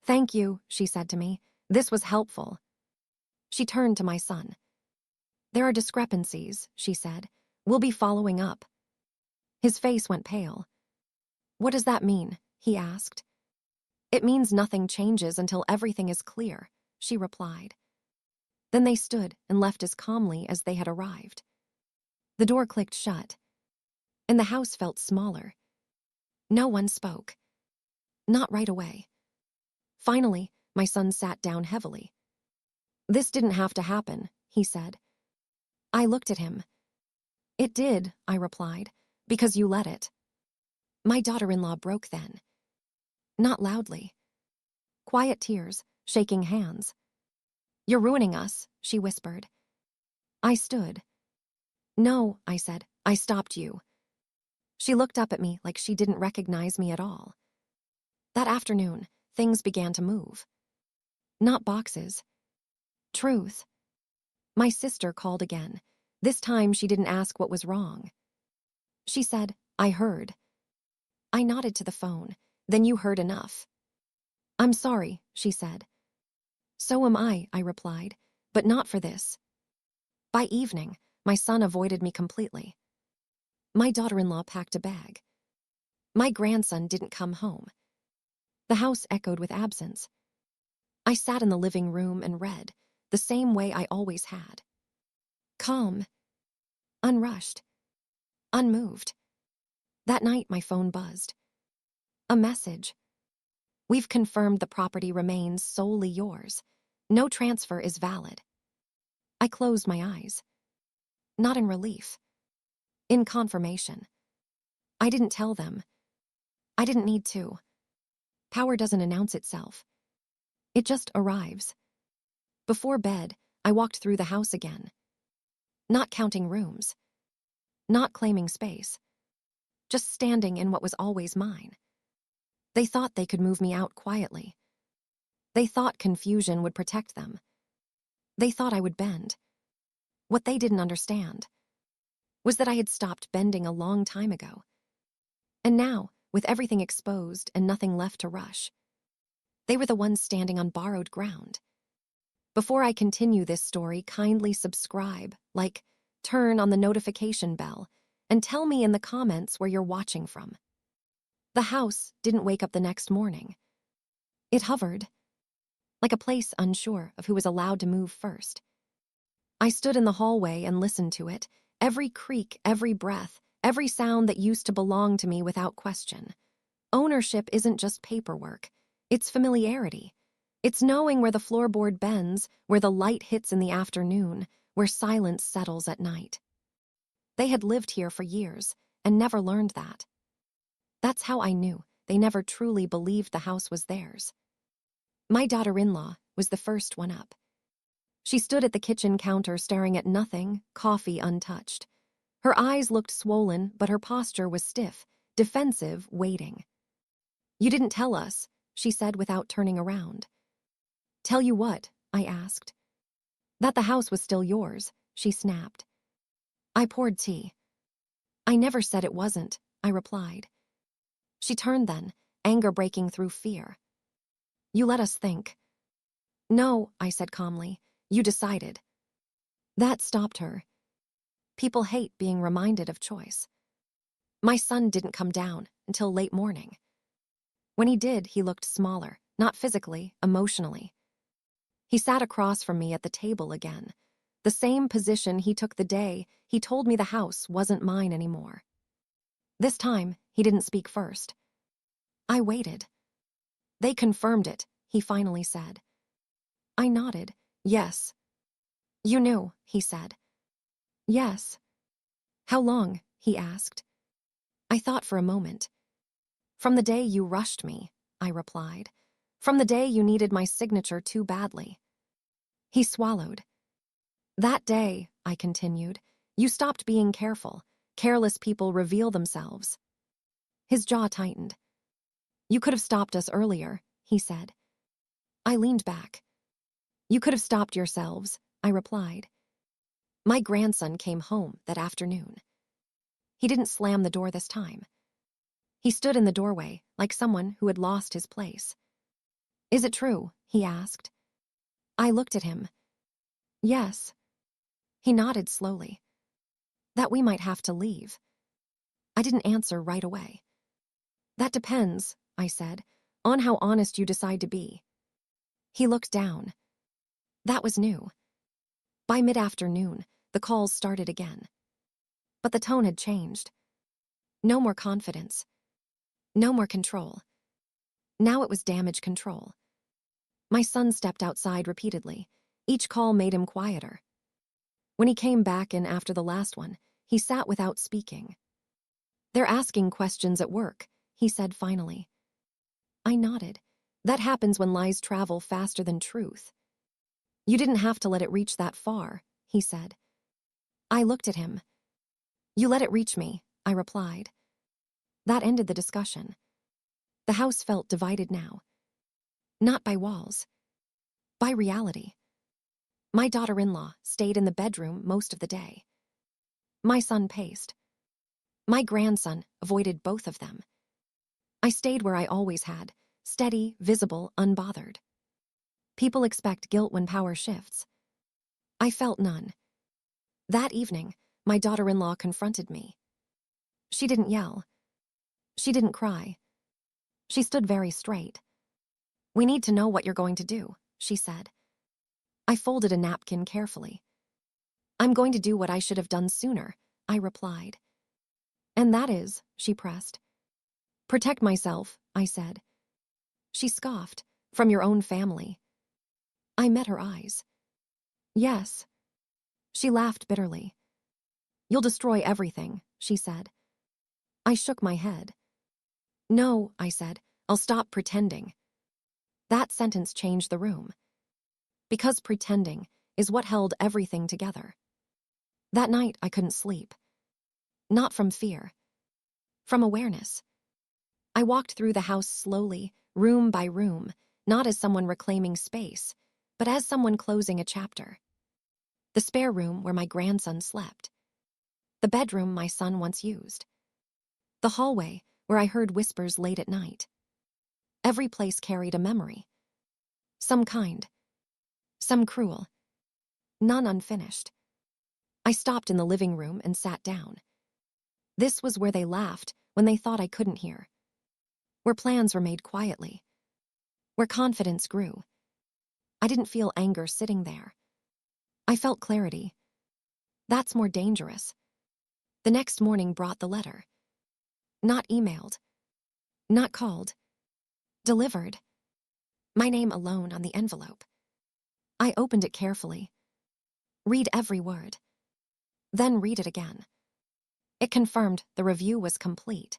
Thank you, she said to me. This was helpful. She turned to my son. There are discrepancies, she said. We'll be following up. His face went pale. What does that mean? He asked. It means nothing changes until everything is clear, she replied. Then they stood and left as calmly as they had arrived. The door clicked shut, and the house felt smaller. No one spoke. Not right away. Finally, my son sat down heavily. This didn't have to happen, he said. I looked at him. It did, I replied, because you let it. My daughter-in-law broke then. Not loudly. Quiet tears, shaking hands. You're ruining us, she whispered. I stood. No, I said, I stopped you. She looked up at me like she didn't recognize me at all. That afternoon, things began to move. Not boxes. Truth. My sister called again. This time she didn't ask what was wrong. She said, I heard. I nodded to the phone. Then you heard enough. I'm sorry, she said. So am I replied, but not for this. By evening, my son avoided me completely. My daughter-in-law packed a bag. My grandson didn't come home. The house echoed with absence. I sat in the living room and read, the same way I always had. Calm. Unrushed. Unmoved. That night, my phone buzzed. A message. We've confirmed the property remains solely yours. No transfer is valid. I closed my eyes. Not in relief. In confirmation. I didn't tell them. I didn't need to. Power doesn't announce itself. It just arrives. Before bed, I walked through the house again. Not counting rooms. Not claiming space. Just standing in what was always mine. They thought they could move me out quietly. They thought confusion would protect them. They thought I would bend. What they didn't understand was that I had stopped bending a long time ago. And now, with everything exposed and nothing left to rush, they were the ones standing on borrowed ground. Before I continue this story, kindly subscribe, like, turn on the notification bell, and tell me in the comments where you're watching from. The house didn't wake up the next morning. It hovered, like a place unsure of who was allowed to move first. I stood in the hallway and listened to it, every creak, every breath, every sound that used to belong to me without question. Ownership isn't just paperwork. It's familiarity. It's knowing where the floorboard bends, where the light hits in the afternoon, where silence settles at night. They had lived here for years and never learned that. That's how I knew they never truly believed the house was theirs. My daughter-in-law was the first one up. She stood at the kitchen counter staring at nothing, coffee untouched. Her eyes looked swollen, but her posture was stiff, defensive, waiting. You didn't tell us, she said without turning around. Tell you what? I asked. That the house was still yours, she snapped. I poured tea. I never said it wasn't, I replied. She turned then, anger breaking through fear. You let us think. No, I said calmly. You decided. That stopped her. People hate being reminded of choice. My son didn't come down until late morning. When he did, he looked smaller, not physically, emotionally. He sat across from me at the table again, the same position he took the day he told me the house wasn't mine anymore. This time, he didn't speak first. I waited. They confirmed it, he finally said. I nodded. Yes. You knew, he said. Yes. How long? He asked. I thought for a moment. From the day you rushed me, I replied. From the day you needed my signature too badly. He swallowed. That day, I continued, you stopped being careful. Careless people reveal themselves. His jaw tightened. You could have stopped us earlier, he said. I leaned back. You could have stopped yourselves, I replied. My grandson came home that afternoon. He didn't slam the door this time. He stood in the doorway like someone who had lost his place. Is it true? He asked. I looked at him. Yes. He nodded slowly. That we might have to leave. I didn't answer right away. That depends, I said, On how honest you decide to be. He looked down. That was new. By mid-afternoon, the calls started again. But the tone had changed. No more confidence. No more control. Now it was damage control. My son stepped outside repeatedly. Each call made him quieter. When he came back in after the last one, he sat without speaking. "They're asking questions at work," he said finally. I nodded. That happens when lies travel faster than truth. "You didn't have to let it reach that far," he said. I looked at him. "You let it reach me," I replied. That ended the discussion. The house felt divided now. Not by walls. By reality. My daughter-in-law stayed in the bedroom most of the day. My son paced. My grandson avoided both of them. I stayed where I always had, steady, visible, unbothered. People expect guilt when power shifts. I felt none. That evening, my daughter-in-law confronted me. She didn't yell. She didn't cry. She stood very straight. "We need to know what you're going to do," she said. I folded a napkin carefully. "I'm going to do what I should have done sooner," I replied. "And that is," she pressed. "Protect myself," I said. She scoffed. "From your own family." I met her eyes. "Yes." She laughed bitterly. "You'll destroy everything," she said. I shook my head. "No," I said. "I'll stop pretending." That sentence changed the room. Because pretending is what held everything together. That night, I couldn't sleep. Not from fear. From awareness. I walked through the house slowly, room by room, not as someone reclaiming space, but as someone closing a chapter. The spare room where my grandson slept. The bedroom my son once used. The hallway where I heard whispers late at night. Every place carried a memory. Some kind. Some cruel. None unfinished. I stopped in the living room and sat down. This was where they laughed when they thought I couldn't hear. Where plans were made quietly. Where confidence grew. I didn't feel anger sitting there. I felt clarity. That's more dangerous. The next morning brought the letter. Not emailed. Not called. Delivered. My name alone on the envelope. I opened it carefully. Read every word. Then read it again. It confirmed the review was complete.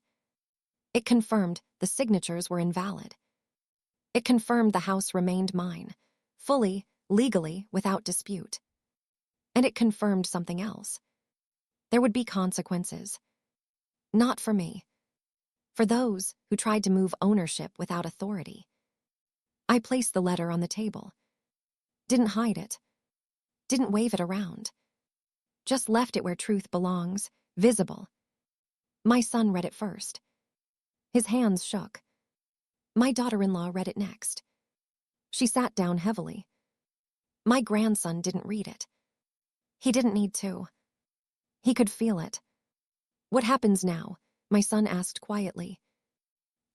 It confirmed the signatures were invalid. It confirmed the house remained mine, fully, legally, without dispute. And it confirmed something else. There would be consequences. Not for me. For those who tried to move ownership without authority. I placed the letter on the table. Didn't hide it. Didn't wave it around. Just left it where truth belongs, visible. My son read it first. His hands shook. My daughter-in-law read it next. She sat down heavily. My grandson didn't read it. He didn't need to. He could feel it. "What happens now?" my son asked quietly.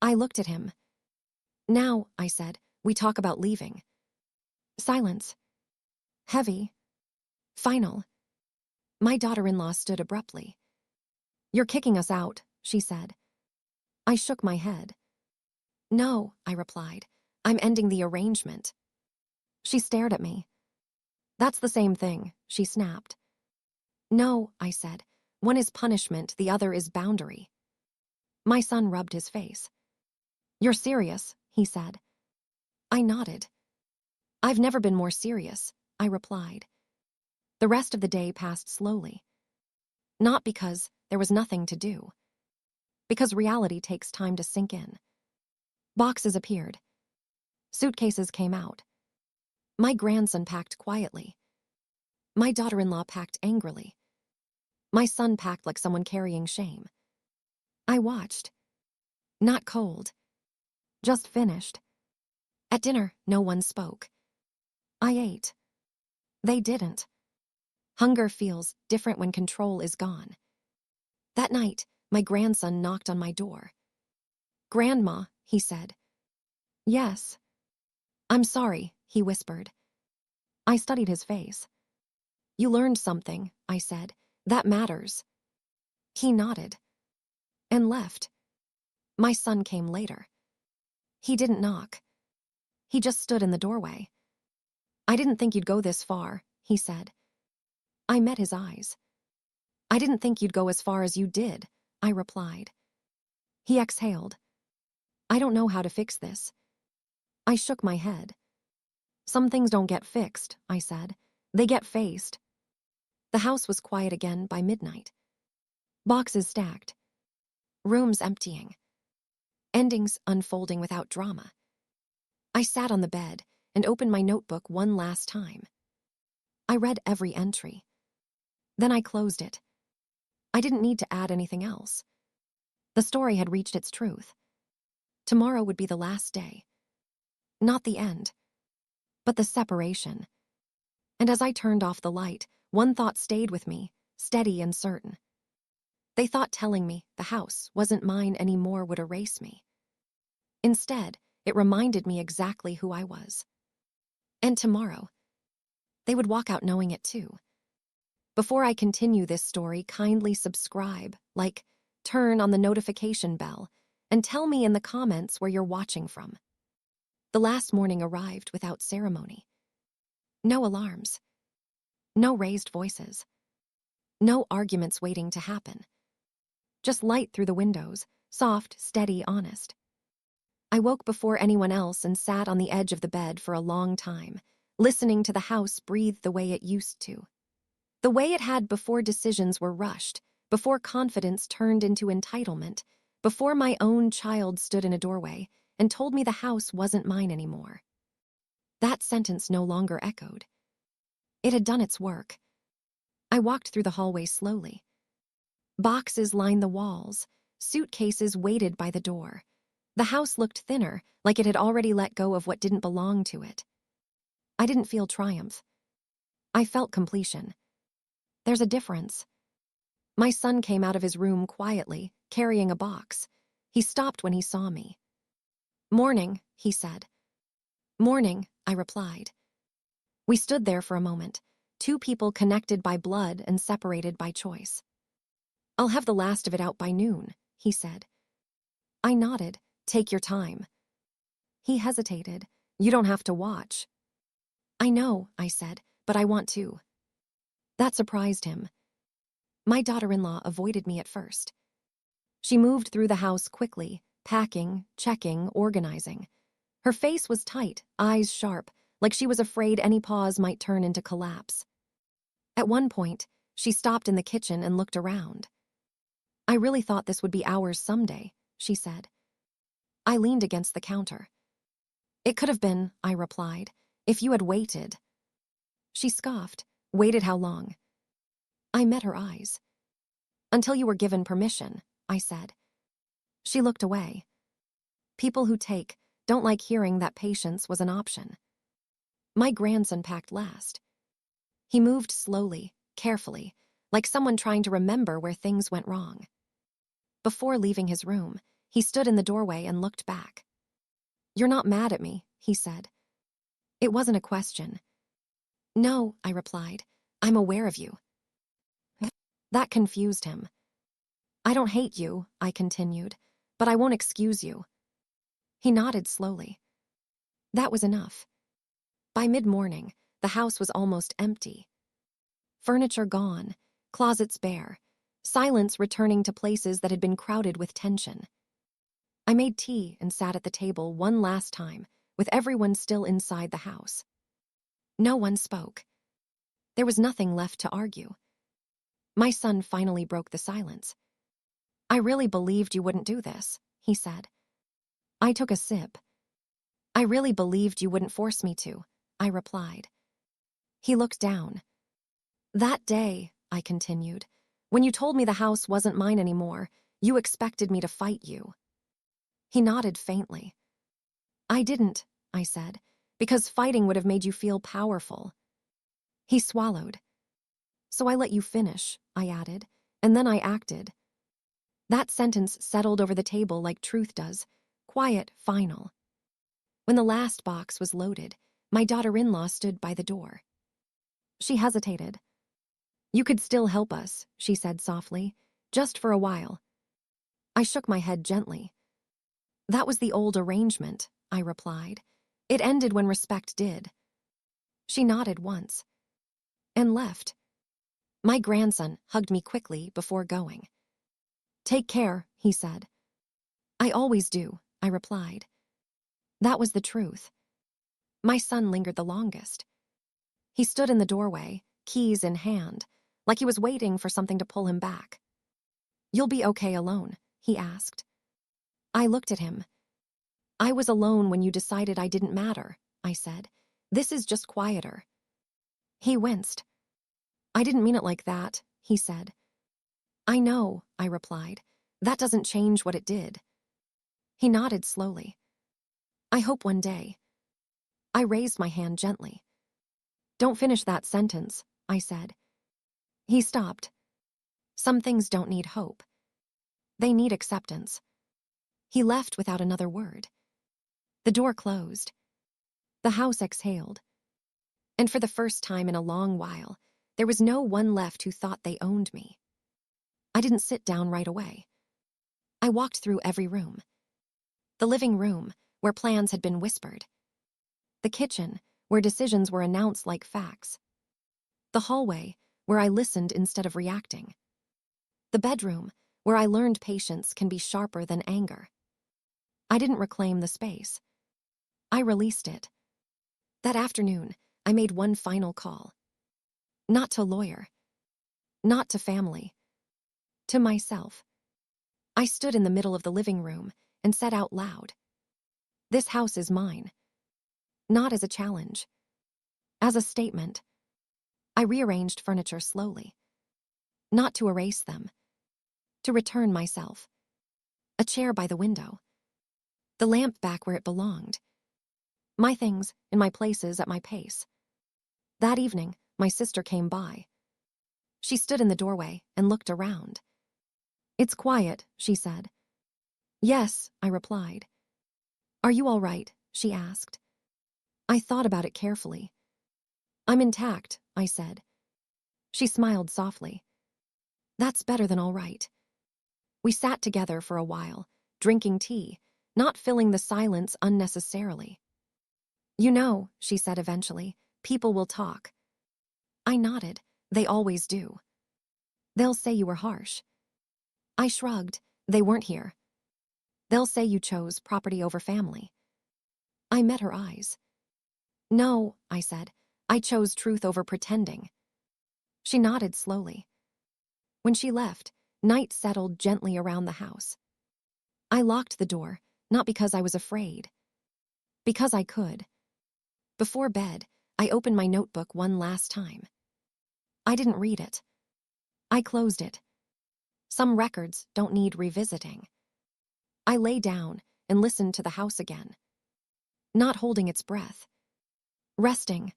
I looked at him. "Now," I said, "we talk about leaving." Silence. Heavy. Final. My daughter-in-law stood abruptly. "You're kicking us out," she said. I shook my head. "No," I replied. "I'm ending the arrangement." She stared at me. "That's the same thing," she snapped. "No," I said. "One is punishment, the other is boundary." My son rubbed his face. "You're serious," he said. I nodded. "I've never been more serious," I replied. The rest of the day passed slowly. Not because there was nothing to do. Because reality takes time to sink in. Boxes appeared. Suitcases came out. My grandson packed quietly. My daughter-in-law packed angrily. My son packed like someone carrying shame. I watched. Not cold. Just finished. At dinner, no one spoke. I ate. They didn't. Hunger feels different when control is gone. That night, my grandson knocked on my door. "Grandma," he said. Yes. I'm sorry, he whispered. I studied his face. You learned something, I said. That matters. He nodded and left. My son came later. He didn't knock. He just stood in the doorway. I didn't think you'd go this far, he said. I met his eyes. I didn't think you'd go as far as you did, I replied. He exhaled. I don't know how to fix this. I shook my head. Some things don't get fixed, I said. They get faced. The house was quiet again by midnight. Boxes stacked. Rooms emptying. Endings unfolding without drama. I sat on the bed and opened my notebook one last time. I read every entry. Then I closed it. I didn't need to add anything else. The story had reached its truth. Tomorrow would be the last day. Not the end, but the separation. And as I turned off the light, one thought stayed with me, steady and certain. They thought telling me the house wasn't mine anymore would erase me. Instead, it reminded me exactly who I was. And tomorrow, they would walk out knowing it too. Before I continue this story, kindly subscribe, like, turn on the notification bell, and tell me in the comments where you're watching from. The last morning arrived without ceremony. No alarms. No raised voices. No arguments waiting to happen. Just light through the windows, soft, steady, honest. I woke before anyone else and sat on the edge of the bed for a long time, listening to the house breathe the way it used to. The way it had before decisions were rushed, before confidence turned into entitlement, before my own child stood in a doorway and told me the house wasn't mine anymore. That sentence no longer echoed. It had done its work. I walked through the hallway slowly. Boxes lined the walls, suitcases waited by the door. The house looked thinner, like it had already let go of what didn't belong to it. I didn't feel triumph. I felt completion. There's a difference. My son came out of his room quietly, carrying a box. He stopped when he saw me. Morning, he said. Morning, I replied. We stood there for a moment, two people connected by blood and separated by choice. I'll have the last of it out by noon, he said. I nodded. Take your time. He hesitated. You don't have to watch. I know, I said, but I want to. That surprised him. My daughter-in-law avoided me at first. She moved through the house quickly, packing, checking, organizing. Her face was tight, eyes sharp, like she was afraid any pause might turn into collapse. At one point, she stopped in the kitchen and looked around. I really thought this would be ours someday, she said. I leaned against the counter. It could have been, I replied, if you had waited. She scoffed. Waited how long? I met her eyes. Until you were given permission, I said. She looked away. People who take don't like hearing that patience was an option. My grandson packed last. He moved slowly, carefully, like someone trying to remember where things went wrong. Before leaving his room, he stood in the doorway and looked back. You're not mad at me, he said. It wasn't a question. No, I replied. I'm aware of you. That confused him. I don't hate you, I continued, but I won't excuse you. He nodded slowly. That was enough. By mid-morning, the house was almost empty. Furniture gone, closets bare, silence returning to places that had been crowded with tension. I made tea and sat at the table one last time, with everyone still inside the house. No one spoke. There was nothing left to argue. My son finally broke the silence. I really believed you wouldn't do this, he said. I took a sip. I really believed you wouldn't force me to, I replied. He looked down. That day, I continued, when you told me the house wasn't mine anymore, you expected me to fight you. He nodded faintly. I didn't, I said, because fighting would have made you feel powerful. He swallowed. So I let you finish, I added, and then I acted. That sentence settled over the table like truth does, quiet, final. When the last box was loaded, my daughter-in-law stood by the door. She hesitated. "You could still help us," she said softly, "just for a while." I shook my head gently. "That was the old arrangement," I replied. "It ended when respect did." She nodded once and left. My grandson hugged me quickly before going. "Take care," he said. "I always do," I replied. That was the truth. My son lingered the longest. He stood in the doorway, keys in hand, like he was waiting for something to pull him back. "You'll be okay alone?" he asked. I looked at him. "I was alone when you decided I didn't matter," I said. "This is just quieter." He winced. "I didn't mean it like that," he said. "I know," I replied. "That doesn't change what it did." He nodded slowly. "I hope one day." I raised my hand gently. "Don't finish that sentence," I said. He stopped. "Some things don't need hope. They need acceptance." He left without another word. The door closed. The house exhaled. And for the first time in a long while, there was no one left who thought they owned me. I didn't sit down right away. I walked through every room. The living room, where plans had been whispered. The kitchen, where decisions were announced like facts. The hallway, where I listened instead of reacting. The bedroom, where I learned patience can be sharper than anger. I didn't reclaim the space. I released it. That afternoon, I made one final call. Not to lawyer. Not to family. To myself. I stood in the middle of the living room and said out loud, "This house is mine." Not as a challenge. As a statement. I rearranged furniture slowly. Not to erase them. To return myself. A chair by the window. The lamp back where it belonged. My things in my places at my pace. That evening, my sister came by. She stood in the doorway and looked around. "It's quiet," she said. "Yes," I replied. "Are you all right?" she asked. I thought about it carefully. "I'm intact," I said. She smiled softly. "That's better than all right." We sat together for a while, drinking tea, not filling the silence unnecessarily. "You know," she said eventually, "people will talk." I nodded. "They always do." "They'll say you were harsh." I shrugged. "They weren't here." "They'll say you chose property over family." I met her eyes. "No," I said. "I chose truth over pretending." She nodded slowly. When she left, night settled gently around the house. I locked the door, not because I was afraid. Because I could. Before bed, I opened my notebook one last time. I didn't read it. I closed it. Some records don't need revisiting. I lay down and listened to the house again. Not holding its breath. Resting.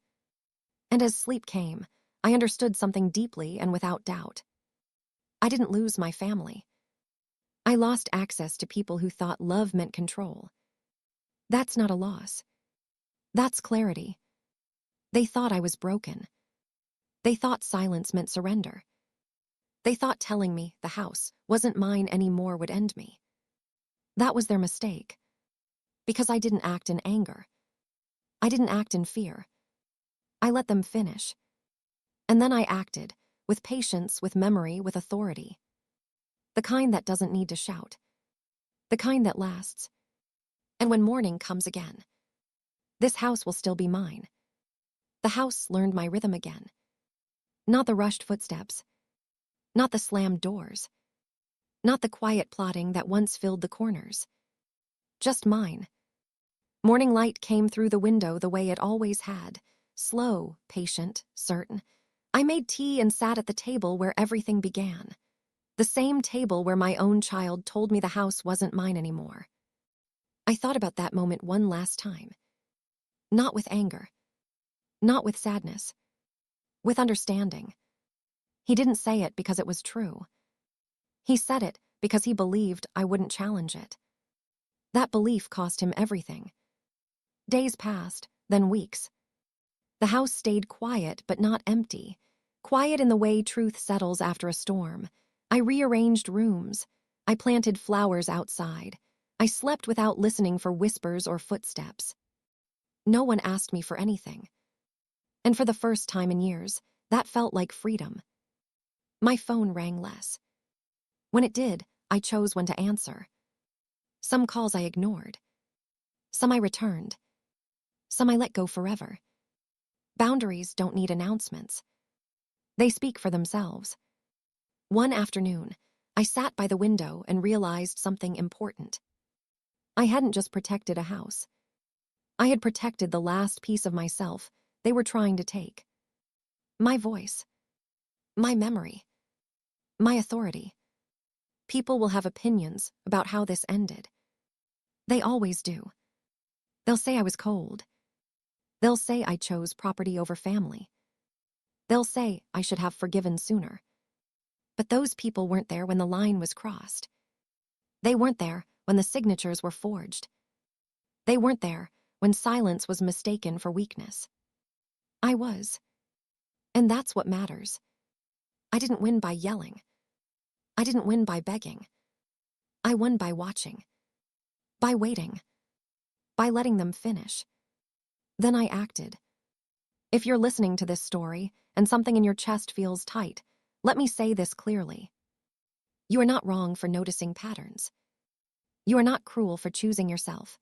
And as sleep came, I understood something deeply and without doubt. I didn't lose my family. I lost access to people who thought love meant control. That's not a loss. That's clarity. They thought I was broken. They thought silence meant surrender. They thought telling me the house wasn't mine anymore would end me. That was their mistake. Because I didn't act in anger. I didn't act in fear. I let them finish. And then I acted, with patience, with memory, with authority. The kind that doesn't need to shout. The kind that lasts. And when morning comes again, this house will still be mine. The house learned my rhythm again. Not the rushed footsteps. Not the slammed doors. Not the quiet plotting that once filled the corners. Just mine. Morning light came through the window the way it always had. Slow, patient, certain. I made tea and sat at the table where everything began. The same table where my own child told me the house wasn't mine anymore. I thought about that moment one last time. Not with anger. Not with sadness. With understanding. He didn't say it because it was true. He said it because he believed I wouldn't challenge it. That belief cost him everything. Days passed, then weeks. The house stayed quiet but not empty. Quiet in the way truth settles after a storm. I rearranged rooms. I planted flowers outside. I slept without listening for whispers or footsteps. No one asked me for anything. And for the first time in years, that felt like freedom. My phone rang less. When it did, I chose when to answer. Some calls I ignored. Some I returned. Some I let go forever. Boundaries don't need announcements. They speak for themselves. One afternoon, I sat by the window and realized something important. I hadn't just protected a house. I had protected the last piece of myself they were trying to take. My voice. My memory. My authority. People will have opinions about how this ended. They always do. They'll say I was cold. They'll say I chose property over family. They'll say I should have forgiven sooner. But those people weren't there when the line was crossed. They weren't there when the signatures were forged. They weren't there when silence was mistaken for weakness. I was. And that's what matters. I didn't win by yelling. I didn't win by begging. I won by watching. By waiting. By letting them finish. Then I acted. If you're listening to this story and something in your chest feels tight, let me say this clearly. You are not wrong for noticing patterns. You are not cruel for choosing yourself.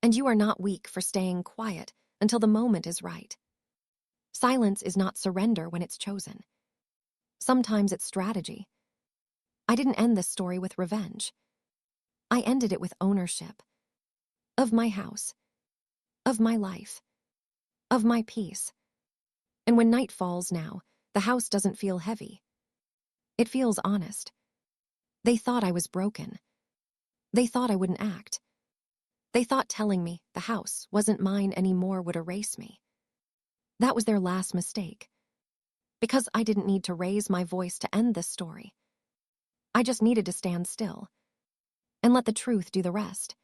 And you are not weak for staying quiet until the moment is right. Silence is not surrender when it's chosen. Sometimes it's strategy. I didn't end this story with revenge. I ended it with ownership. Of my house. Of my life. Of my peace. And when night falls now, the house doesn't feel heavy. It feels honest. They thought I was broken. They thought I wouldn't act. They thought telling me the house wasn't mine anymore would erase me. That was their last mistake. Because I didn't need to raise my voice to end this story. I just needed to stand still and let the truth do the rest.